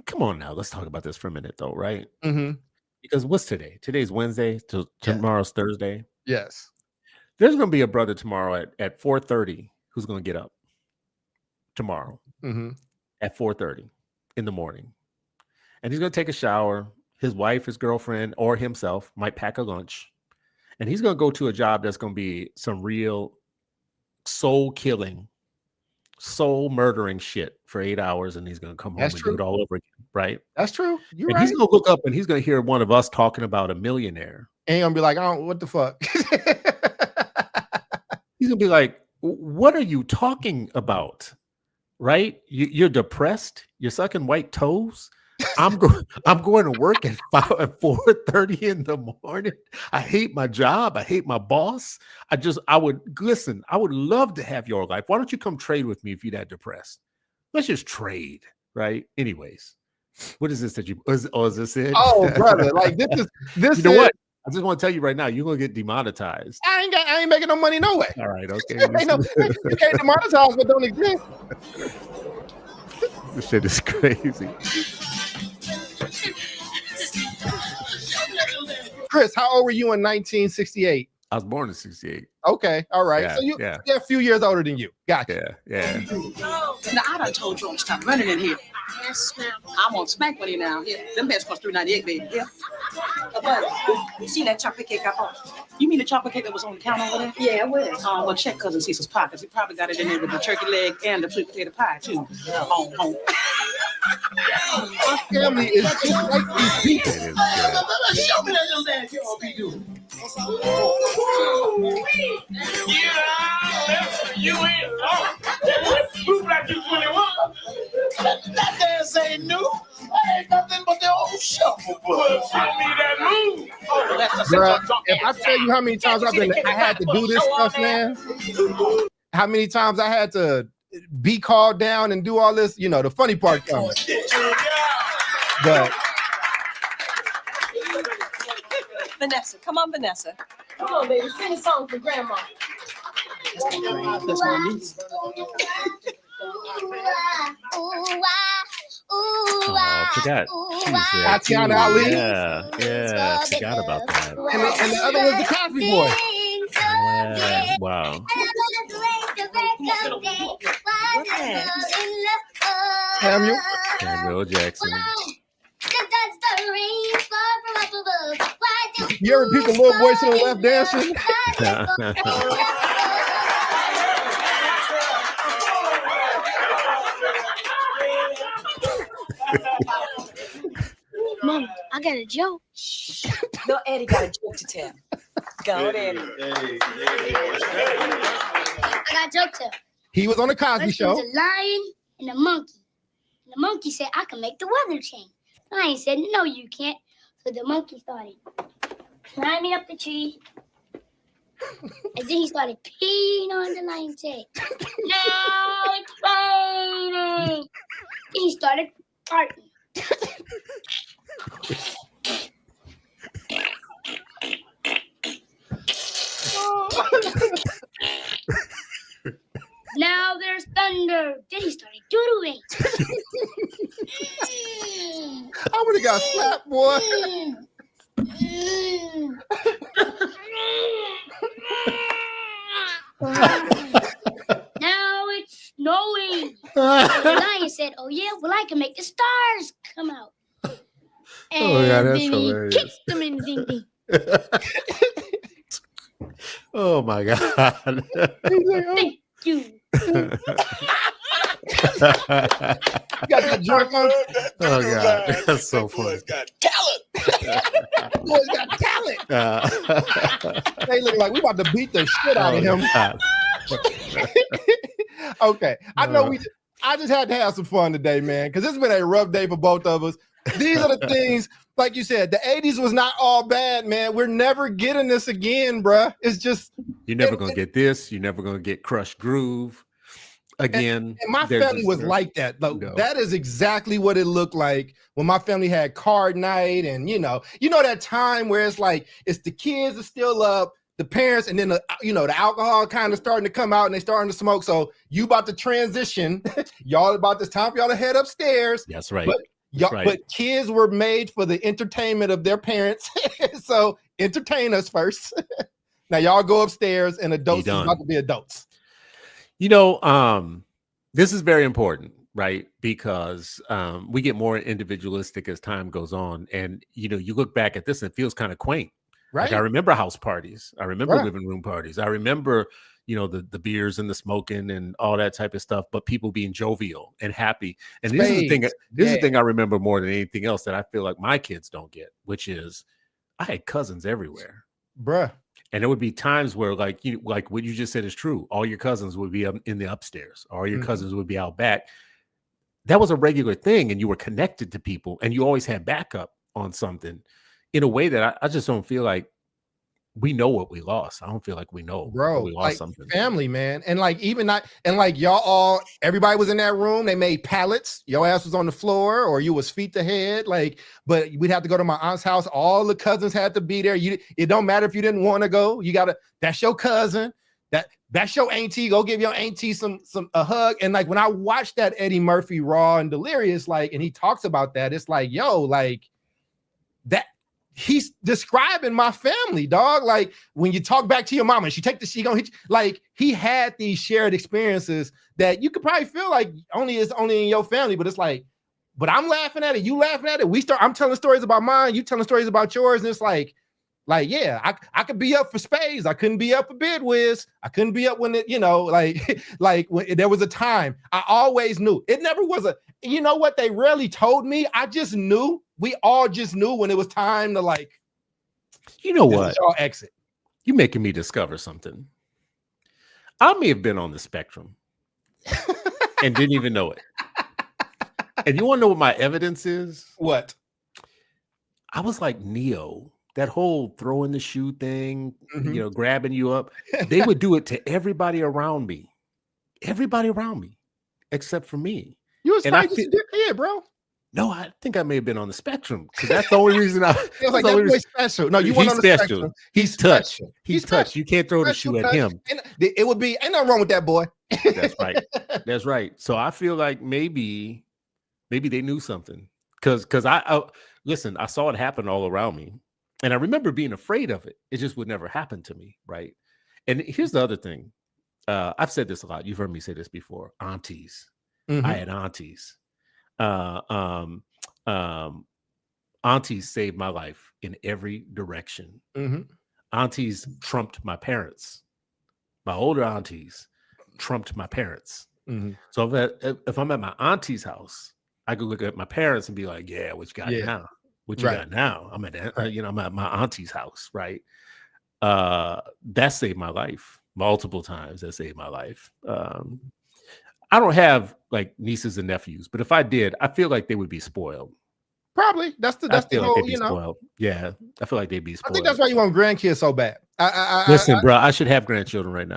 Come on now, let's talk about this for a minute though, right? Mm-hmm. Because what's today? Today's Wednesday, tomorrow's Thursday. Yes. There's going to be a brother tomorrow at 4:30 who's going to get up. tomorrow Mm-hmm. at 4:30 in the morning. And he's going to take a shower. His wife, his girlfriend, or himself might pack a lunch. And he's going to go to a job that's going to be some real soul-killing, soul-murdering shit for 8 hours. And he's going to come home That's and true. do it all over again, right? That's true. You're And right. he's going to look up and he's going to hear one of us talking about a millionaire. And you're gonna be like, oh, what the fuck? He's going to be like, what are you talking about? Right? You're depressed. You're sucking white toes. I'm going to work at 4:30 in the morning. I hate my job. I hate my boss. I would love to have your life. Why don't you come trade with me if you're that depressed? Let's just trade, right? Anyways, what is this that you? Is this it? Oh, brother, like this. You know what? I just want to tell you right now, you're gonna get demonetized. I ain't making no money no way. All right, okay. You can't demonetize what don't exist. This shit is crazy. Chris, how old were you in 1968? I was born in 68. Okay, all right. Yeah, So you're yeah. a few years older than you. Gotcha. Yeah. Now, I done told you to stop running in here. Yes, ma'am. I'm on smack money now. Yeah. Them beds cost $3.98, baby. Yeah. But you see that chocolate cake I bought? You mean the chocolate cake that was on the counter over there? Yeah, where? Well, check Cousin Cecil's pockets. He probably got it in there with the turkey leg and the sweet potato pie, too. Home. My family is just like these people. It is good. Show me that little dance you all be doing. You ain't Blue Black you 21. That dance ain't new. Ain't nothing but the old shuffle. Well, show me that move. Oh, that's the Bruh, if I tell you how many times I had to do this stuff, man, how many times I had to be called down and do all this, the funny part comes. But Vanessa, come on, Vanessa. Come on, baby. Sing a song for Grandma. That's what I need. Oh, I forgot. Tatiana Ali. Yeah, I forgot about that. and the other was the Cosby Boy. Yeah, wow. Samuel Jackson. You ever peep the little boy to the left dancing? Mom, I got a joke. No, Eddie got a joke to tell. Go, Eddie. I got a joke to tell. He was on the Cosby There's Show. a lion and a monkey. And the monkey said, I can make the weather change. The lion said, no, you can't. So the monkey started climbing up the tree. And then he started peeing on the lion's head. Now it's raining. Then he started farting. Now there's thunder. Then he started doodling. I would have got slapped, boy. Now it's snowing. So the lion said, oh yeah, well I can make the stars come out. And yeah, that's then hilarious. he kicked them in the ding ding. Oh my God. Thank you. You got that joke on? Oh God, that's so funny. Boy's got talent. They look like we about to beat the shit out of him. Okay, I know I just had to have some fun today, man, because it's been a rough day for both of us. These are the things, like you said, the 80s was not all bad, man. We're never getting this again, bruh. It's just You're never gonna get this. You're never gonna get Crushed Groove again. And my There's family just- was like that. Like, No. that is exactly what it looked like when my family had card night, and you know that time where it's like it's the kids are still up, the parents, and then the alcohol kind of starting to come out and they starting to smoke. So you about to transition, y'all about this time for y'all to head upstairs. That's right. But That's right. but kids were made for the entertainment of their parents. So entertain us first. Now y'all go upstairs, and adults is done. about to be adults. This is very important, right? Because we get more individualistic as time goes on. And, you know, you look back at this and it feels kind of quaint. Right. Like I remember house parties. I remember Right. living room parties. I remember, you know, the beers and the smoking and all that type of stuff, but people being jovial and happy. And this is the thing. Spades. This is Yeah. the thing I remember more than anything else that I feel like my kids don't get, which is I had cousins everywhere. Bruh. And there would be times where, like what you just said is true. All your cousins would be up in the upstairs. All your Mhm. cousins would be out back. That was a regular thing, and you were connected to people, and you always had backup on something in a way that I just don't feel like we know what we lost. I don't feel like we know Bro, we lost like something. family, man. And like even not and like y'all all everybody was in that room. They made pallets. Your ass was on the floor or you was feet to head. Like, but we'd have to go to my aunt's house. All the cousins had to be there. It don't matter if you didn't want to go. You gotta, that's your cousin. That's your auntie. Go give your auntie a hug. And like when I watched that Eddie Murphy Raw and Delirious, like, and he talks about that, it's like, yo, like that. He's describing my family, dog. Like when you talk back to your mama, she gonna hit you. Like he had these shared experiences that you could probably feel like it's only in your family, but it's like, but I'm laughing at it, you laughing at it. I'm telling stories about mine, you telling stories about yours, and it's like yeah, I could be up for spades. I couldn't be up for bid whiz. I couldn't be up when it, you know, like when there was a time. I always knew. It never was you know what, they rarely told me. I just knew. We all just knew when it was time to like, You know what? y'all exit. You're making me discover something. I may have been on the spectrum and didn't even know it. And you want to know what my evidence is? What? I was like Neo. That whole throwing the shoe thing, Mhm. you know, grabbing you up. They would do it to everybody around me. Everybody around me, except for me. You was And I fighting feel- some dick, yeah, bro. No, I think I may have been on the spectrum because that's the only reason I. It was like that boy special. No, you weren't on the special. spectrum. He's touched. special. He's touched. You can't throw the shoe at him. And it would be ain't nothing wrong with that boy. That's right. That's right. So I feel like maybe they knew something because I listen. I saw it happen all around me, and I remember being afraid of it. It just would never happen to me, right? And here's the other thing. I've said this a lot. You've heard me say this before. Aunties. Mhm. I had aunties. Aunties saved my life in every direction. Mhm. Aunties trumped my parents. My older aunties trumped my parents. Mhm. So if I'm at my auntie's house, I could look at my parents and be like, "Yeah, what you got Yeah. now? What you Right. got now? I'm at I'm at my auntie's house, right?" That saved my life multiple times. That saved my life. I don't have like nieces and nephews, but if I did, I feel like they would be spoiled. Probably. That's the I feel like whole, they'd be you know. spoiled. Yeah, I feel like they'd be I spoiled. think that's why you want grandkids so bad. Listen, bro, I should have grandchildren right now.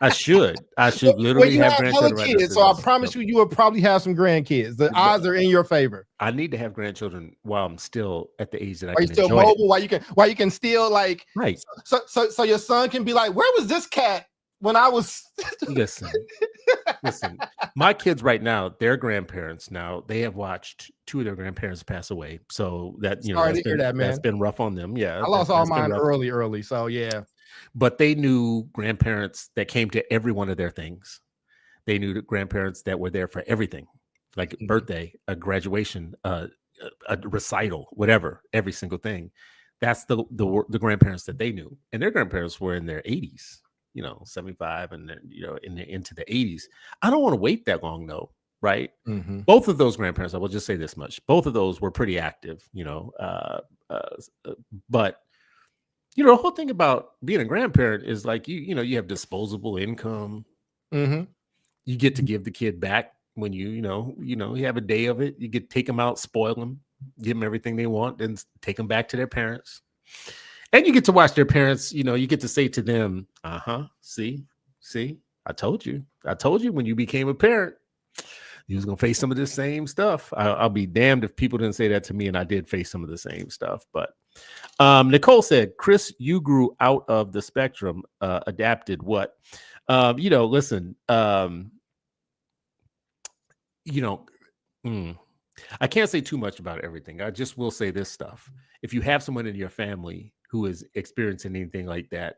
I should Well, literally you have have grandchildren hella right now. kids, so I promise you will probably have some grandkids. The odds are in your favor. I need to have grandchildren while I'm still at the age that I Are you can still enjoy mobile? Why you can still like it. Right. so your son can be like, where was this cat when I was Listen. My kids right now, their grandparents now, they have watched two of their grandparents pass away. So that, you know, Sorry that's to hear that, man. been rough on them. Yeah. I lost all that's been mine rough. early. So yeah. But they knew grandparents that came to every one of their things. They knew the grandparents that were there for everything, like a birthday, a graduation, a recital, whatever, every single thing. That's the grandparents that they knew, and their grandparents were in their 80s, you know, 75, and then, you know, into the 80s. I don't want to wait that long though, right? Mm-hmm. Both of those grandparents, I will just say this much: both of those were pretty active, you know, but. You know, the whole thing about being a grandparent is like you know, you have disposable income. Mm-hmm. You get to give the kid back when you have a day of it. You get to take them out, spoil them, give them everything they want, and take them back to their parents. And you get to watch their parents. You know, you get to say to them, see, I told you when you became a parent, you was gonna face some of this same stuff. I'll be damned if people didn't say that to me, and I did face some of the same stuff. But Nicole said, Chris, you grew out of the spectrum, adapted what? You know, listen, you know, I can't say too much about everything. I just will say this stuff. If you have someone in your family who is experiencing anything like that,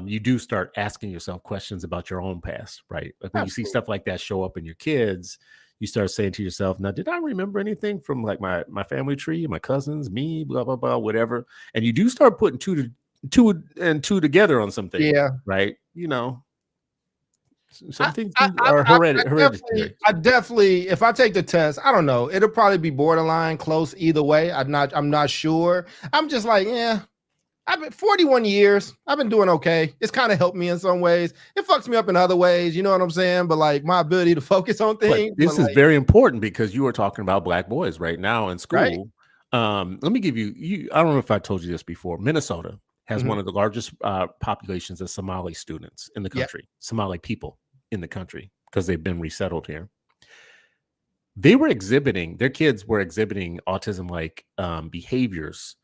you do start asking yourself questions about your own past, right? Like when you see stuff like that show up in your kids, you start saying to yourself, now, did I remember anything from like my family tree, my cousins, me, blah, blah, blah, whatever. And you do start putting two and two together on something. Yeah. Right. You know, some things are hereditary. I definitely, if I take the test, I don't know. It'll probably be borderline close either way. I'm not sure. I'm just like, yeah. I've been 41 years. I've been doing okay. It's kind of helped me in some ways. It fucks me up in other ways. You know what I'm saying? But like my ability to focus on things. But this is very important because you are talking about Black boys right now in school. Right. Let me give you. I don't know if I told you this before. Minnesota has one of the largest populations of Somali students in the country. Somali people in the country because they've been resettled here. Their kids were exhibiting autism-like behaviors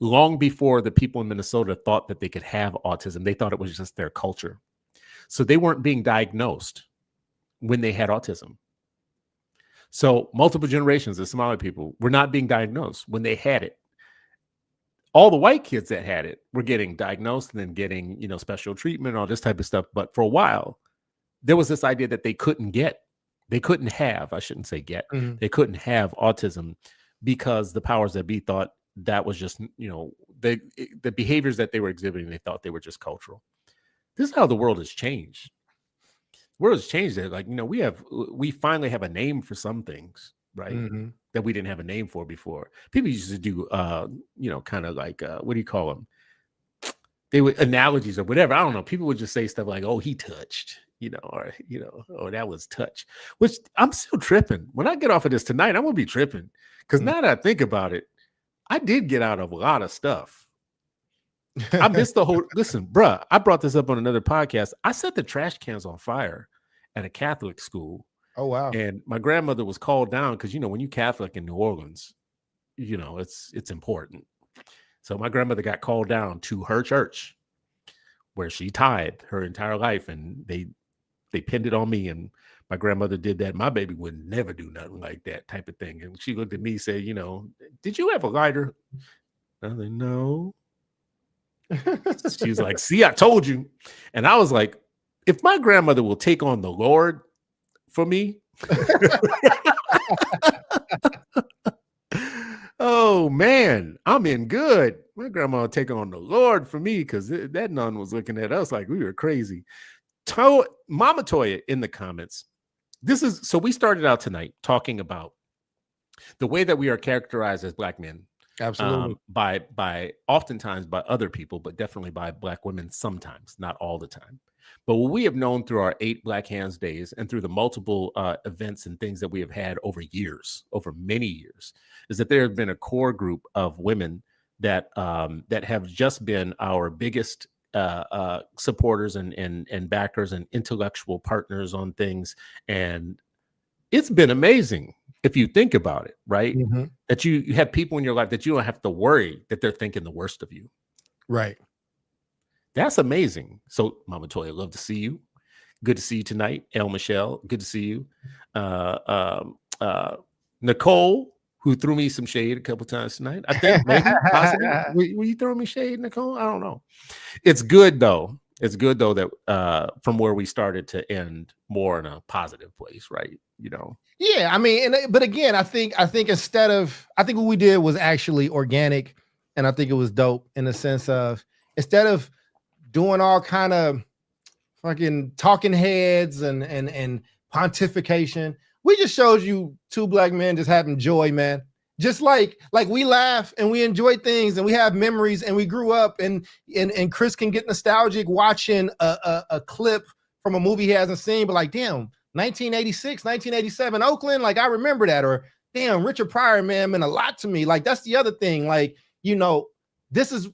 long before the people in Minnesota thought that they could have autism. They thought it was just their culture. So they weren't being diagnosed when they had autism. So multiple generations of Somali people were not being diagnosed when they had it. All the white kids that had it were getting diagnosed and then getting, special treatment, all this type of stuff. But for a while, there was this idea that they couldn't have they couldn't have autism because the powers that be thought that was just, the behaviors that they were exhibiting, they thought they were just cultural. This is how the world has changed. The world has changed. Like, we finally have a name for some things, right? That we didn't have a name for before. People used to do, kind of like, what do you call them? They would analogies or whatever. I don't know. People would just say stuff like, oh, he touched, or that was touch, which I'm still tripping. When I get off of this tonight, I'm going to be tripping because now that I think about it, I did get out of a lot of stuff. I missed the whole, listen, bruh, I brought this up on another podcast. I set the trash cans on fire at a Catholic school. Oh, wow. And my grandmother was called down because, when you Catholic in New Orleans, it's important. So my grandmother got called down to her church where she tithed her entire life. And they pinned it on me. And my grandmother did that. My baby would never do nothing like that type of thing. And she looked at me and said, did you have a lighter? I was like, no. She was like, see, I told you. And I was like, if my grandmother will take on the Lord for me. Oh, man, I'm in good. My grandma will take on the Lord for me because that nun was looking at us like we were crazy. Mama Toya in the comments. So we started out tonight talking about the way that we are characterized as Black men. Absolutely. By oftentimes by other people, but definitely by Black women sometimes, not all the time. But what we have known through our 8 Black Hands days and through the multiple events and things that we have had over many years, is that there have been a core group of women that have just been our biggest supporters and backers and intellectual partners on things. And it's been amazing if you think about it, right? That you have people in your life that you don't have to worry that they're thinking the worst of you. Right. That's amazing. So Mama Toya, love to see you. Good to see you tonight. El Michelle, good to see you. Nicole, who threw me some shade a couple times tonight. I think maybe possibly. Were you throwing me shade, Nicole? I don't know. It's good though. It's good though that from where we started to end more in a positive place, right? Yeah, I mean, but again, I think I think what we did was actually organic, and I think it was dope in the sense of instead of doing all kind of fucking talking heads and pontification, we just showed you 2 Black men just having joy, man. Just like we laugh and we enjoy things and we have memories and we grew up and Chris can get nostalgic watching a clip from a movie he hasn't seen, but like, damn, 1986, 1987 Oakland, like I remember that. Or damn, Richard Pryor, man, meant a lot to me. Like that's the other thing. Like, this is,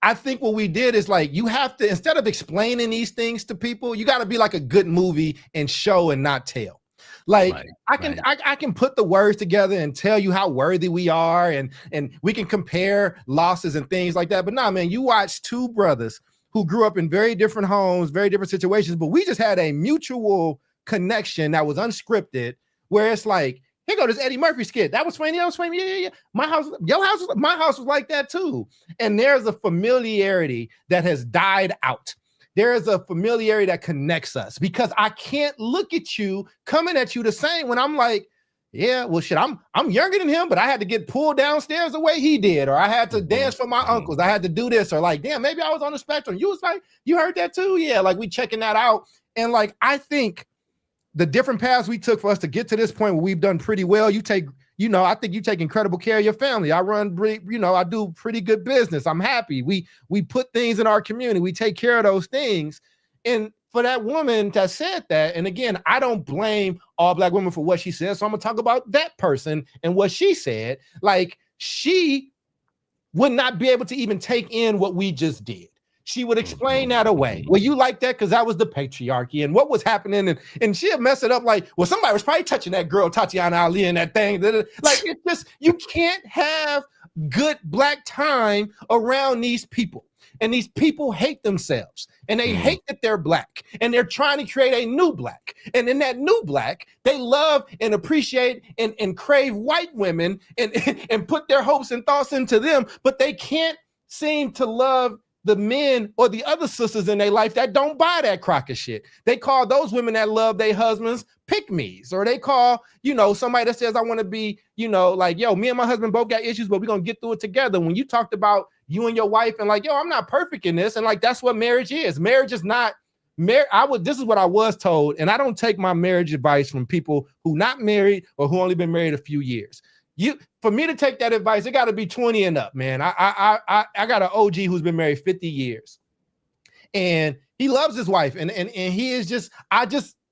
I think what we did is like, you have to, instead of explaining these things to people, you got to be like a good movie and show and not tell. Like I can put the words together and tell you how worthy we are and we can compare losses and things like that. But nah, man, you watch 2 brothers who grew up in very different homes, very different situations, but we just had a mutual connection that was unscripted, where it's like, Here go this Eddie Murphy skit. That was funny. That was funny. Yeah. My house was like that too. And there's a familiarity that has died out. There is a familiarity that connects us because I can't look at you coming at you the same when I'm like, yeah, well, shit, I'm younger than him, but I had to get pulled downstairs the way he did, or I had to dance for my uncles. I had to do this, or like, damn, maybe I was on the spectrum. You was like, you heard that too? Yeah, like we checking that out. And like, I think the different paths we took for us to get to this point where we've done pretty well. I think you take incredible care of your family. I I do pretty good business. I'm happy. We put things in our community. We take care of those things. And for that woman that said that, and again, I don't blame all Black women for what she said. So I'm gonna talk about that person and what she said. Like, she would not be able to even take in what we just did. She would explain that away. Well, you like that because that was the patriarchy and what was happening. And she'd mess it up like, well, somebody was probably touching that girl, Tatiana Ali, and that thing. Like, it's just, you can't have good Black time around these people. And these people hate themselves and they hate that they're Black and they're trying to create a new Black. And in that new Black, they love and appreciate and crave white women and put their hopes and thoughts into them, but they can't seem to love the men or the other sisters in their life that don't buy that crock of shit. They call those women that love their husbands pick-me's, or they call, somebody that says, I want to be, like, yo, me and my husband both got issues, but we're going to get through it together. When you talked about you and your wife and like, yo, I'm not perfect in this. And like, that's what marriage is. Marriage is not this is what I was told. And I don't take my marriage advice from people who not married or who only been married a few years. For me to take that advice, it got to be 20 and up, man. I got an OG who's been married 50 years, and he loves his wife, and he is just,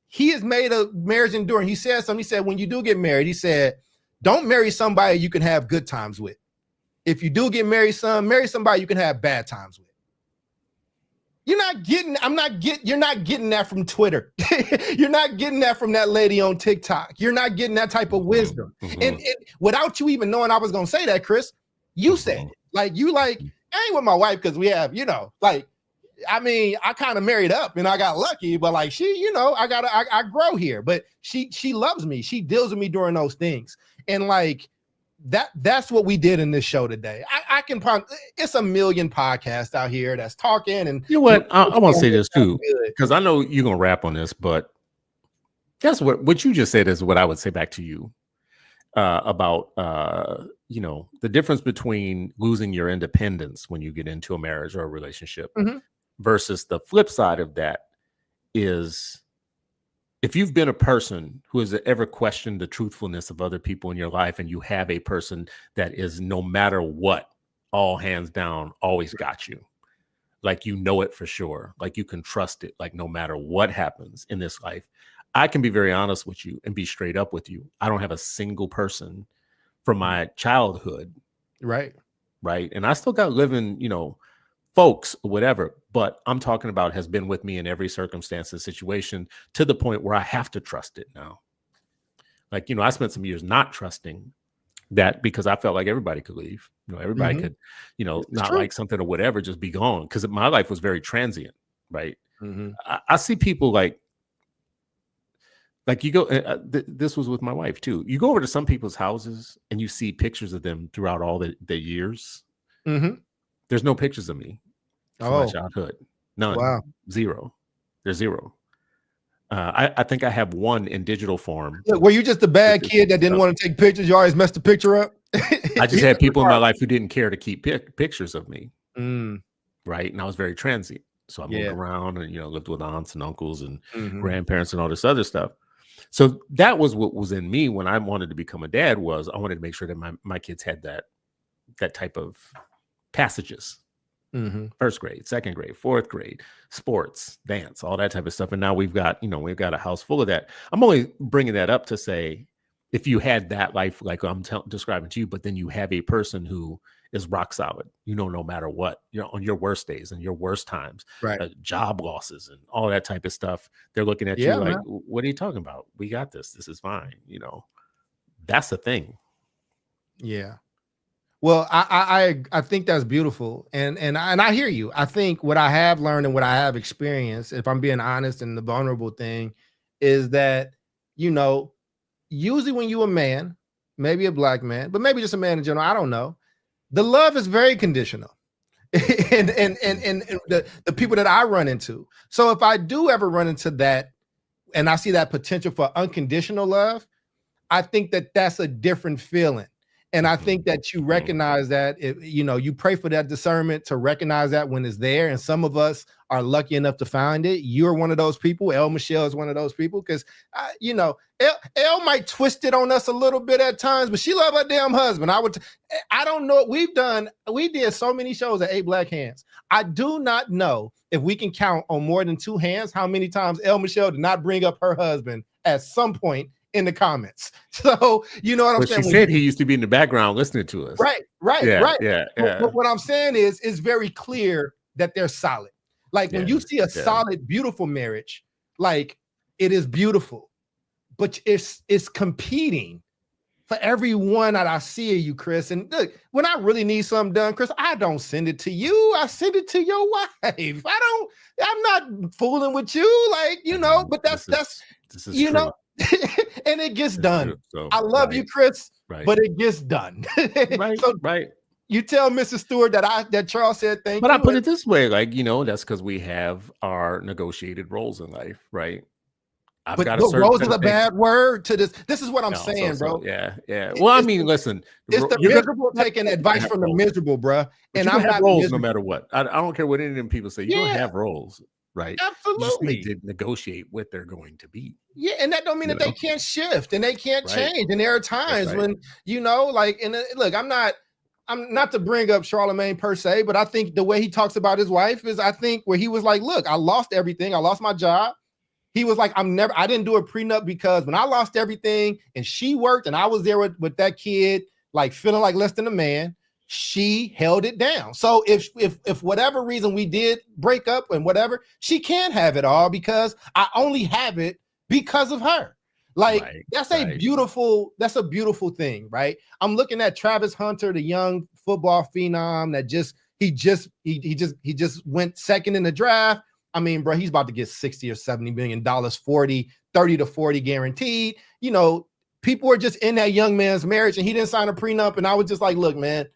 he has made a marriage enduring. He said something. He said, when you do get married, he said, don't marry somebody you can have good times with. If you do get married, marry somebody you can have bad times with. You're not getting that from Twitter. You're not getting that from that lady on TikTok. You're not getting that type of wisdom. And without you even knowing I was going to say that, Chris, you said it. Like, I ain't with my wife because we have, I kind of married up and I got lucky, but like she, I grow here, but she loves me. She deals with me during those things. And like, that's what we did in this show today. I can probably, it's a million podcasts out here that's talking. And you know what? I want to say this too, because I know you're going to rap on this, but that's what you just said is what I would say back to you about, the difference between losing your independence when you get into a marriage or a relationship versus the flip side of that is, if you've been a person who has ever questioned the truthfulness of other people in your life, and you have a person that is, no matter what, all hands down, always got you, like, it for sure, like you can trust it, like no matter what happens in this life, I can be very honest with you and be straight up with you. I don't have a single person from my childhood. Right. And I still got living, folks, whatever, but I'm talking about has been with me in every circumstance and situation to the point where I have to trust it now. Like, I spent some years not trusting that because I felt like everybody could leave. Everybody could, not like something or whatever, just be gone. Because my life was very transient, right? I see people like you go, this was with my wife too. You go over to some people's houses and you see pictures of them throughout all the years. There's no pictures of me from my childhood. None. Wow. Zero. There's zero. I think I have one in digital form. Were you just a bad kid that didn't want to take pictures? You always messed the picture up? I just had people in my life who didn't care to keep pictures of me. Right. And I was very transient. So I moved around and, lived with aunts and uncles and grandparents and all this other stuff. So that was what was in me when I wanted to become a dad. Was I wanted to make sure that my kids had that type of passages. First grade, second grade, fourth grade, sports, dance, all that type of stuff. And now we've got a house full of that. I'm only bringing that up to say, if you had that life, like I'm describing to you, but then you have a person who is rock solid, no matter what, on your worst days and your worst times, right? Job losses and all that type of stuff. They're looking at you like, what are you talking about? We got this. This is fine. That's the thing. Yeah. Well, I think that's beautiful, and I hear you. I think what I have learned and what I have experienced, if I'm being honest, and the vulnerable thing is that usually when you a man, maybe a black man, but maybe just a man in general, I don't know. The love is very conditional. and the people that I run into. So if I do ever run into that and I see that potential for unconditional love, I think that that's a different feeling. And I think that you recognize that, you pray for that discernment to recognize that when it's there. And some of us are lucky enough to find it. You're one of those people. El Michelle is one of those people because, El might twist it on us a little bit at times, but she love her damn husband. I don't know. We did so many shows at 8 Black Hands. I do not know if we can count on more than 2 hands how many times El Michelle did not bring up her husband at some point in the comments. So you know what I'm saying? She said he used to be in the background listening to us. Right. Yeah. But what I'm saying is, it's very clear that they're solid. Like when you see a solid, beautiful marriage, like it is beautiful, but it's competing for every one that I see of you, Chris. And look, when I really need something done, Chris, I don't send it to you. I send it to your wife. I'm not fooling with you, but that's true. And it gets done. So, I love you, Chris, but it gets done. Right. You tell Mrs. Stewart that Charles said thank you. But I put it this way, that's because we have our negotiated roles in life, right? But rose is a bad word to this. This is what I'm saying, bro. Yeah. Well, listen, it's the miserable taking advice from the miserable, bro. And I'm not roles no matter what. I don't care what any of them people say. You don't have roles, right? Absolutely. You just need to negotiate what they're going to be. Yeah, and that don't mean that they can't shift and they can't change. And there are times when look, I'm not to bring up Charlemagne per se, but I think the way he talks about his wife is, I think where he was like, look, I lost everything. I lost my job. He was like, I didn't do a prenup because when I lost everything and she worked and I was there with that kid, like feeling like less than a man, she held it down. So if whatever reason we did break up and whatever, she can't have it all because I only have it because of her. That's a beautiful thing, right? I'm looking at Travis Hunter, the young football phenom that he just went second in the draft. I mean, bro, he's about to get $60 or $70 million, 30 to 40 guaranteed. People are just in that young man's marriage and he didn't sign a prenup. And I was just like, look, man,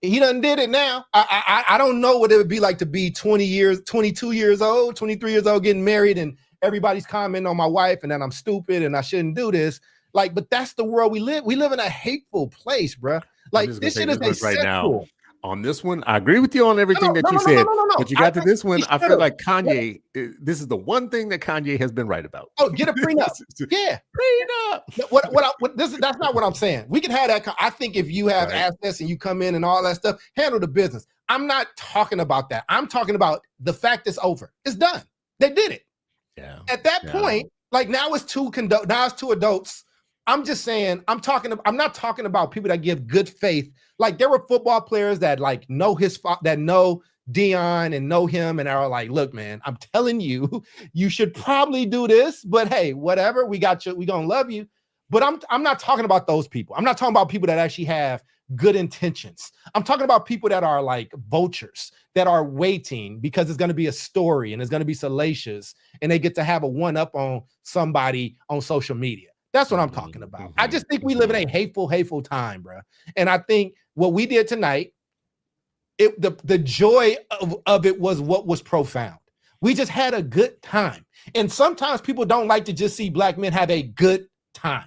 he done did it now. I don't know what it would be like to be 22 years old, 23 years old, getting married and everybody's commenting on my wife and that I'm stupid and I shouldn't do this. But that's the world we live. We live in a hateful place, bro. This shit is a right now. On this one, I agree with you on everything that you said. But you got to this one, I feel like Kanye, this is the one thing that Kanye has been right about. Oh, get a prenup. Yeah. Prenup. That's not what I'm saying. We can have that. I think if you have assets and you come in and all that stuff, handle the business. I'm not talking about that. I'm talking about the fact it's over. It's done. They did it. Yeah. At that point, now it's two adults. I'm just saying, I'm not talking about people that give good faith. There were football players that know that know Dion and know him and are like, look, man, I'm telling you, you should probably do this, but hey, whatever, we got you, we gonna love you. But I'm not talking about those people. I'm not talking about people that actually have good intentions. I'm talking about people that are like vultures that are waiting because it's going to be a story and it's going to be salacious and they get to have a one-up on somebody on social media. That's what I'm talking about. I just think we live in a hateful time, bro. And I think what we did tonight, the joy of it was what was profound. We just had a good time. And sometimes people don't like to just see black men have a good time.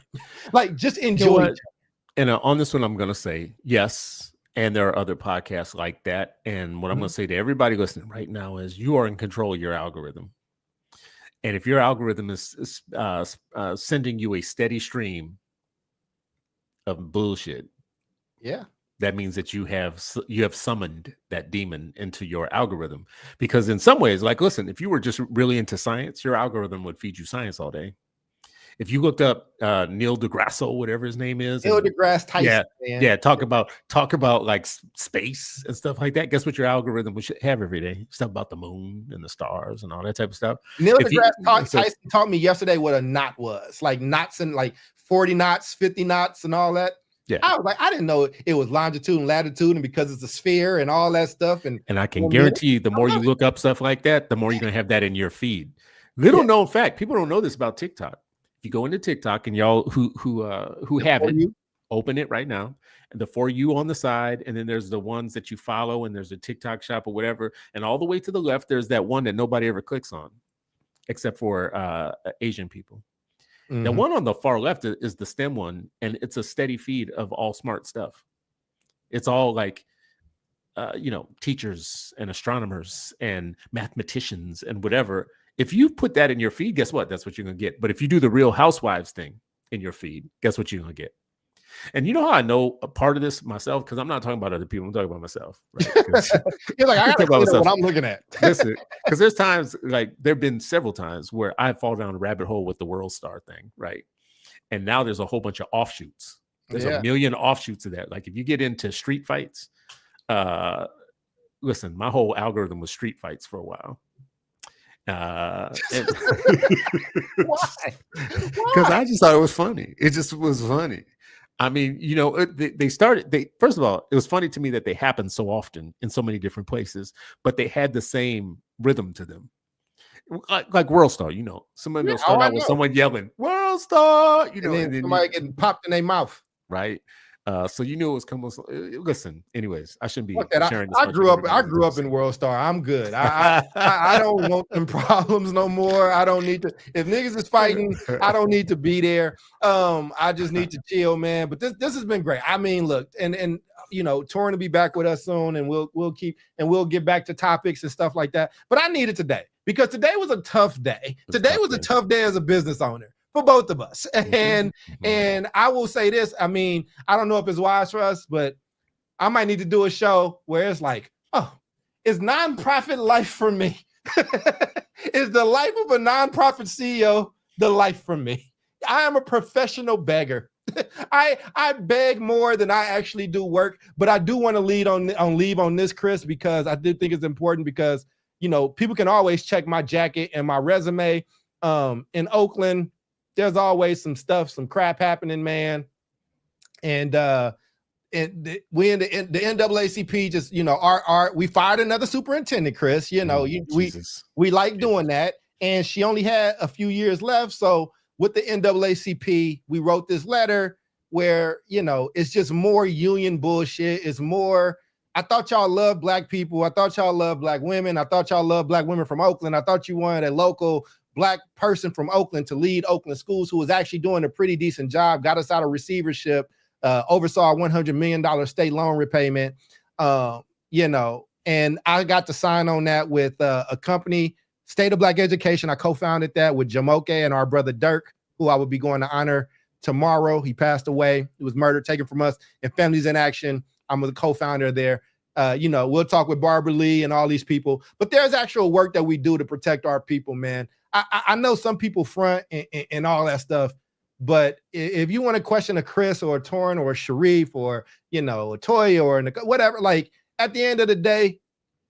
Just enjoy it. And on this one, I'm going to say yes. And there are other podcasts like that. And what I'm going to say to everybody listening right now is you are in control of your algorithm. And if your algorithm is sending you a steady stream of bullshit, that means that you have summoned that demon into your algorithm. Because in some ways, listen, if you were just really into science, your algorithm would feed you science all day. If you looked up Neil deGrasse, whatever his name is, Neil deGrasse Tyson, talk about space and stuff like that. Guess what your algorithm would have every day? Stuff about the moon and the stars and all that type of stuff. Neil deGrasse Tyson taught me yesterday what a knot was, knots and 40 knots, 50 knots, and all that. Yeah, I was like, I didn't know it was longitude and latitude, and because it's a sphere and all that stuff. And I can guarantee you, the more you look up stuff like that, the more you're gonna have that in your feed. Little known fact, people don't know this about TikTok. you go into TikTok and y'all who have it, open it right now. And the For You on the side, and then there's the ones that you follow, and there's a TikTok shop or whatever. And all the way to the left, there's that one that nobody ever clicks on, except for Asian people. The one on the far left is the STEM one, and it's a steady feed of all smart stuff. It's all like, teachers and astronomers and mathematicians and whatever. If you put that in your feed, guess what? That's what you're going to get. But if you do the Real Housewives thing in your feed, guess what you're going to get? And you know how I know a part of this myself? Because I'm not talking about other people. I'm talking about myself. Right? You're like, I got to clean up what I'm looking at. Listen, because there's times, like there have been several times where I fall down a rabbit hole with the World Star thing, right? And now there's a whole bunch of offshoots. There's a million offshoots of that. Like if you get into street fights, listen, my whole algorithm was street fights for a while. Why? Because I just thought it was funny. It just was funny. I mean, first of all, it was funny to me that they happened so often in so many different places, but they had the same rhythm to them. Like World Star, somebody will start out with someone yelling, World Star, and then somebody getting popped in their mouth. Right. So you knew it was coming. Listen, anyways, I shouldn't be sharing this. I grew up in World Star. I'm good. I don't want them problems no more. I don't need to. If niggas is fighting, I don't need to be there. I just need to chill, man. But this has been great. I mean, look, and Torin will be back with us soon, and we'll get back to topics and stuff like that. But I need it today because today was a tough day. Today was a tough day as a business owner. For both of us. And I will say this, I mean, I don't know if it's wise for us, but I might need to do a show where it's like, is nonprofit life for me? Is the life of a nonprofit CEO the life for me? I am a professional beggar. I beg more than I actually do work, but I do want to leave on this, Chris, because I do think it's important because, people can always check my jacket and my resume. In Oakland, there's always some crap happening, man. And we in the NAACP just, we fired another superintendent, Chris. We like doing that. And she only had a few years left. So with the NAACP, we wrote this letter where, it's just more union bullshit. It's more, I thought y'all loved Black people. I thought y'all loved Black women. I thought y'all loved Black women from Oakland. I thought you wanted a local Black person from Oakland to lead Oakland schools who was actually doing a pretty decent job, got us out of receivership, oversaw a $100 million state loan repayment, and I got to sign on that with a company, State of Black Education. I co-founded that with Jamoke and our brother Dirk, who I will be going to honor tomorrow. He passed away. He was murdered, taken from us, and Families in Action. I'm the co-founder there. We'll talk with Barbara Lee and all these people, but there's actual work that we do to protect our people, man. I know some people front and all that stuff, but if you want to question a Chris or a Torin or a Sharif or, a Toya or whatever, like at the end of the day,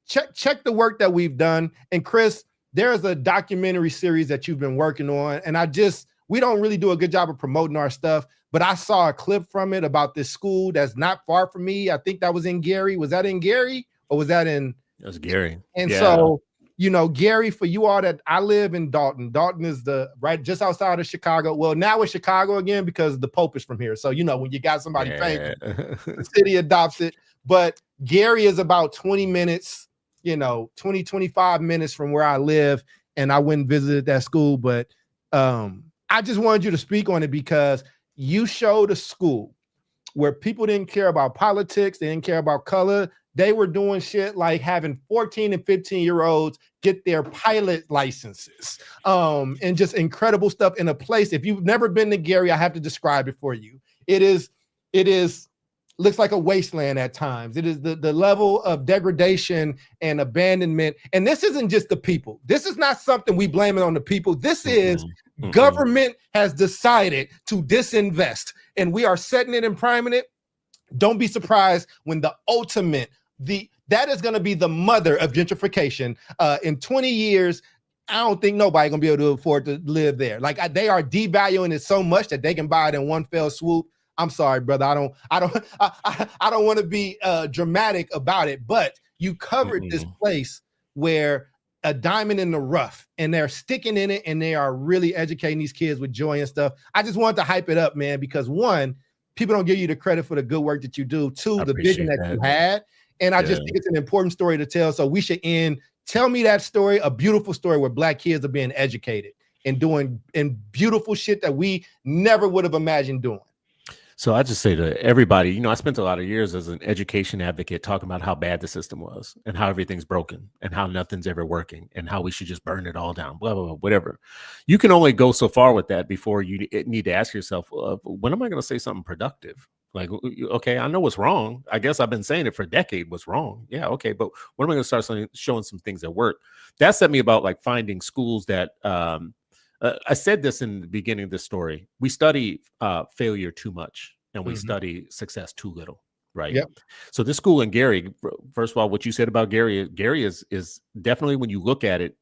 check the work that we've done. And Chris, there's a documentary series that you've been working on. And we don't really do a good job of promoting our stuff, but I saw a clip from it about this school that's not far from me. I think that was in Gary. Was that in Gary or was that in? That was Gary. And so, Gary, for you all that I live in Dalton. Dalton is right just outside of Chicago. Well, now it's Chicago again because the Pope is from here. So, when you got somebody famous, the city adopts it. But Gary is about 20 minutes, 25 minutes from where I live. And I went and visited that school. But I just wanted you to speak on it because you showed a school where people didn't care about politics. They didn't care about color. They were doing shit like having 14 and 15-year-olds get their pilot licenses and just incredible stuff in a place. If you've never been to Gary, I have to describe it for you. It looks like a wasteland at times. It is the level of degradation and abandonment. And this isn't just the people. This is not something we blame it on the people. This is government has decided to disinvest, and we are setting it and priming it. Don't be surprised when the ultimate, that is going to be the mother of gentrification. In 20 years, I don't think nobody going to be able to afford to live there. Like they are devaluing it so much that they can buy it in one fell swoop. I'm sorry, brother. I don't want to be dramatic about it, but you covered this place where a diamond in the rough, and they're sticking in it, and they are really educating these kids with joy and stuff. I just wanted to hype it up, man, because one, people don't give you the credit for the good work that you do. Two, the vision that you had. And I just think it's an important story to tell. So we should end. Tell me that story, a beautiful story where Black kids are being educated and doing beautiful shit that we never would have imagined doing. So I just say to everybody, you know, I spent a lot of years as an education advocate talking about how bad the system was and how everything's broken and how nothing's ever working and how we should just burn it all down, blah, blah, blah, whatever. You can only go so far with that before you need to ask yourself, when am I going to say something productive? Like, okay, I know what's wrong. I guess I've been saying it for a decade. What's wrong? Yeah, okay. But when am I going to start showing some things that work? That set me about like finding schools that, I said this in the beginning of the story. We study failure too much, and we study success too little, right? Yep. So this school in Gary, first of all, what you said about Gary is definitely, when you look at it,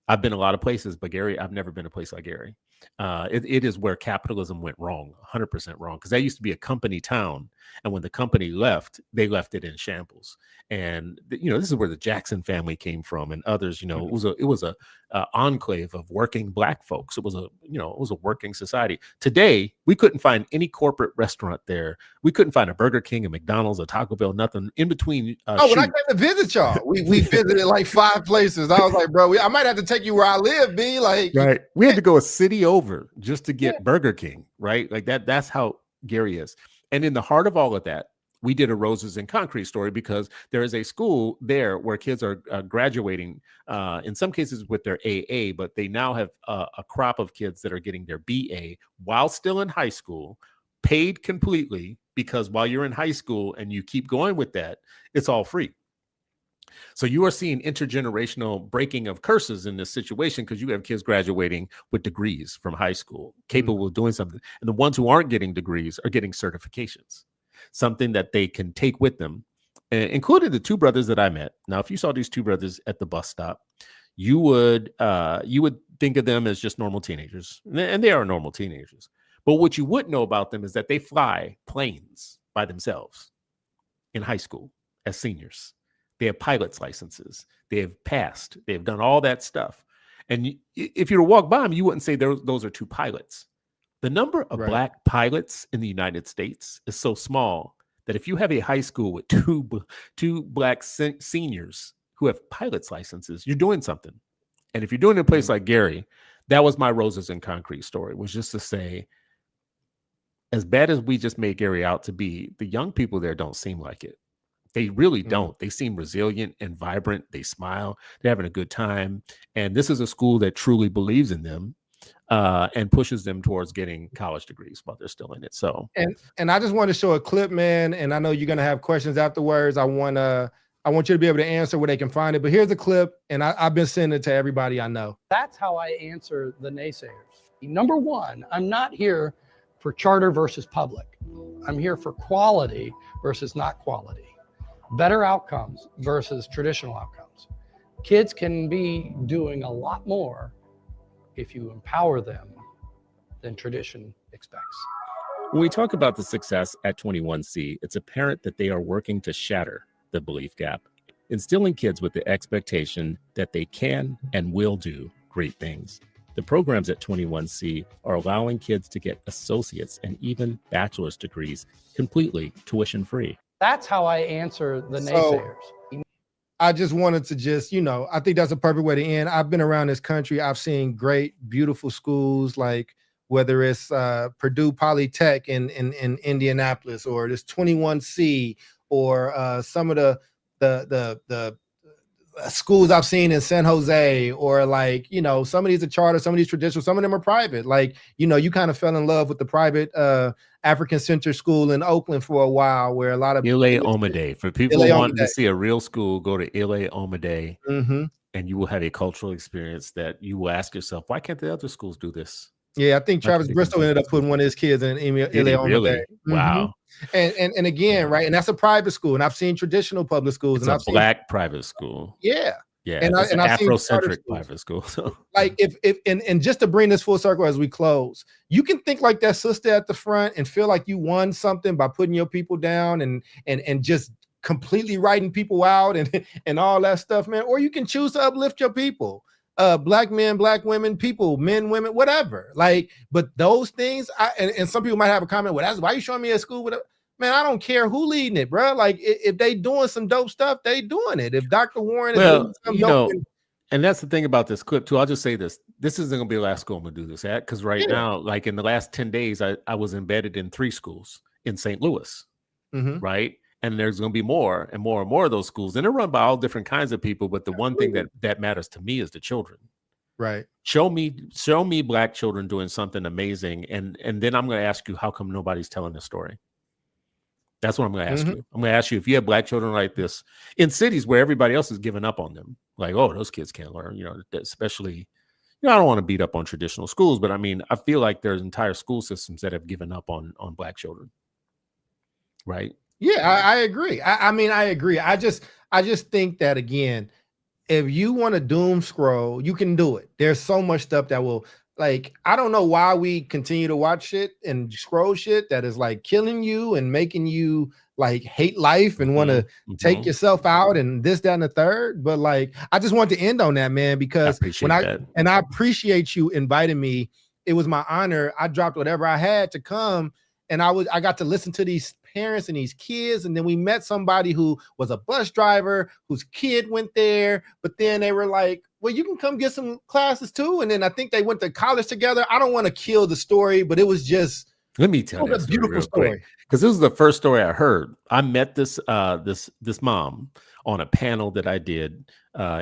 I've been a lot of places, but Gary, I've never been a place like Gary. It is where capitalism went wrong, 100% wrong, because that used to be a company town, and when the company left, they left it in shambles. And you know, this is where the Jackson family came from, and others. You know, it was a enclave of working Black folks. It was a working society. Today, we couldn't find any corporate restaurant there. We couldn't find a Burger King, a McDonald's, a Taco Bell, nothing in between. When I came to visit y'all, we visited like 5 places. I was like, bro, I might have to take you where I live, B. Like, right? We had to go a city over just to get Burger King, right? Like that. That's how Gary is. And in the heart of all of that, we did a Roses in Concrete story because there is a school there where kids are graduating, in some cases with their AA, but they now have a crop of kids that are getting their BA while still in high school, paid completely, because while you're in high school and you keep going with that, it's all free. So you are seeing intergenerational breaking of curses in this situation, because you have kids graduating with degrees from high school, capable of doing something. And the ones who aren't getting degrees are getting certifications, something that they can take with them, including the 2 brothers that I met. Now, if you saw these 2 brothers at the bus stop, you would think of them as just normal teenagers, and they are normal teenagers. But what you wouldn't know about them is that they fly planes by themselves in high school as seniors. They have pilot's licenses. They have passed. They have done all that stuff. And if you were to walk by them, you wouldn't say those are 2 pilots. The number of Black pilots in the United States is so small that if you have a high school with two Black seniors who have pilot's licenses, you're doing something. And if you're doing it in a place like Gary, that was my Roses in Concrete story, was just to say, as bad as we just made Gary out to be, the young people there don't seem like it. They really don't. They seem resilient and vibrant. They smile. They're having a good time. And this is a school that truly believes in them and pushes them towards getting college degrees while they're still in it. So, and I just want to show a clip, man. And I know you're going to have questions afterwards. I want you to be able to answer where they can find it. But here's a clip, and I've been sending it to everybody I know. That's how I answer the naysayers. Number one, I'm not here for charter versus public. I'm here for quality versus not quality. Better outcomes versus traditional outcomes. Kids can be doing a lot more if you empower them than tradition expects. when we talk about the success at 21C, it's apparent that they are working to shatter the belief gap, instilling kids with the expectation that they can and will do great things. The programs at 21C are allowing kids to get associates and even bachelor's degrees completely tuition free. That's how I answer the naysayers. I just wanted to I think that's a perfect way to end. I've been around this country. I've seen great, beautiful schools, like whether it's Purdue Polytech in Indianapolis, or this 21C, or some of the schools I've seen in San Jose, or some of these are charter, some of these traditional, some of them are private. You kind of fell in love with the private African Center School in Oakland for a while, where a lot of Ile Omade. For people who want to see a real school, go to Ile Omade, and you will have a cultural experience that you will ask yourself, why can't the other schools do this? Yeah, I think Travis Bristol ended up putting one of his kids in Ile Omade. Really? Wow. And again, right, and that's a private school, and I've seen traditional public schools, it's a black private school. Yeah. Yeah, and it's an I've seen Afrocentric private school. So, if just to bring this full circle as we close, you can think like that sister at the front and feel like you won something by putting your people down and just completely writing people out and all that stuff, man. Or you can choose to uplift your people. Black men, black women, people, men, women, whatever. Like, but those things, and some people might have a comment, well, that's why you showing me at school with man, I don't care who leading it, bro. Like, if they doing some dope stuff, they doing it. If Dr. Warren is doing some dope, and that's the thing about this clip too. I'll just say this: this isn't gonna be the last school I'm gonna do this at, because right now, like in the last 10 days, I was embedded in 3 schools in St. Louis, right? And there's going to be more and more and more of those schools, and they're run by all different kinds of people. But the one thing that matters to me is the children. Right. Show me black children doing something amazing, and then I'm going to ask you, how come nobody's telling the story? That's what I'm going to ask you. I'm going to ask you, if you have black children like this in cities where everybody else is giving up on them, like, oh, those kids can't learn, especially, I don't want to beat up on traditional schools, but I mean, I feel like there's entire school systems that have given up on black children. Right. Yeah, I agree. I mean, I agree. I just think that, again, if you want to doom scroll, you can do it. There's so much stuff that will, like, I don't know why we continue to watch shit and scroll shit that is like killing you and making you like hate life and want to take yourself out and this, that, and the third. But like, I just want to end on that, man, because I appreciate you inviting me. It was my honor. I dropped whatever I had to come, and I got to listen to these parents and these kids, and then we met somebody who was a bus driver whose kid went there, but then they were like, well, you can come get some classes too, and then I think they went to college together. I don't want to kill the story, but it was just, let me tell you a beautiful story, because this is the first story I heard. I met this this mom on a panel that I did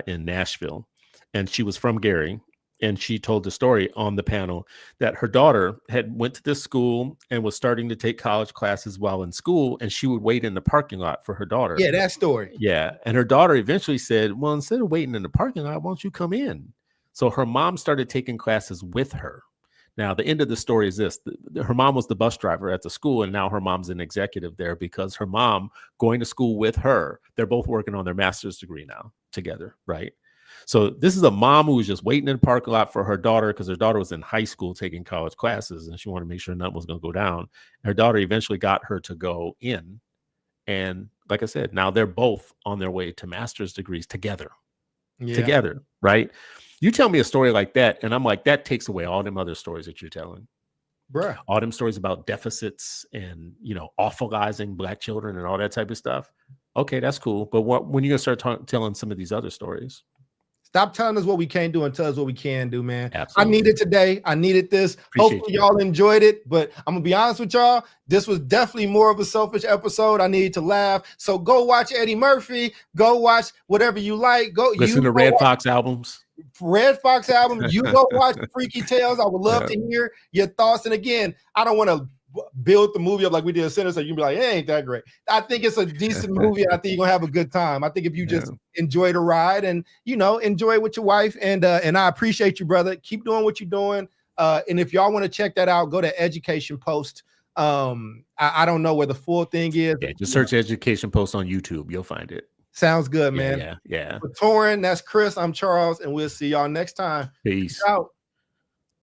in Nashville, and she was from Gary. And she told the story on the panel that her daughter had went to this school and was starting to take college classes while in school, and she would wait in the parking lot for her daughter. Yeah, that story. Yeah. And her daughter eventually said, well, instead of waiting in the parking lot, why don't you come in? So her mom started taking classes with her. Now, the end of the story is this. Her mom was the bus driver at the school, and now her mom's an executive there because her mom going to school with her, they're both working on their master's degree now together, right? So this is a mom who was just waiting in the parking lot for her daughter, because her daughter was in high school taking college classes, and she wanted to make sure nothing was going to go down. And her daughter eventually got her to go in. And like I said, now they're both on their way to master's degrees together, right? You tell me a story like that, and I'm like, that takes away all them other stories that you're telling. Bruh. All them stories about deficits and, awfulizing black children and all that type of stuff. Okay, that's cool. But when are you going to start telling some of these other stories? Stop telling us what we can't do and tell us what we can do, man. Absolutely. I needed today. I needed this. Hopefully y'all enjoyed it. But I'm going to be honest with y'all. This was definitely more of a selfish episode. I needed to laugh. So go watch Eddie Murphy. Go watch whatever you like. Listen to Red Fox albums. Red Fox album. You go watch Freaky Tales. I would love to hear your thoughts. And again, I don't want to build the movie up like we did a Center, so you can be like, it ain't that great. I think it's a decent movie. I think you're gonna have a good time. I think if you just enjoy the ride and enjoy it with your wife, and I appreciate you, brother. Keep doing what you're doing. And if y'all want to check that out, go to Education Post. I don't know where the full thing is. Yeah, just search Education Post on YouTube. You'll find it. Sounds good, man. Yeah. For Torin, that's Chris. I'm Charles, and we'll see y'all next time. Peace out.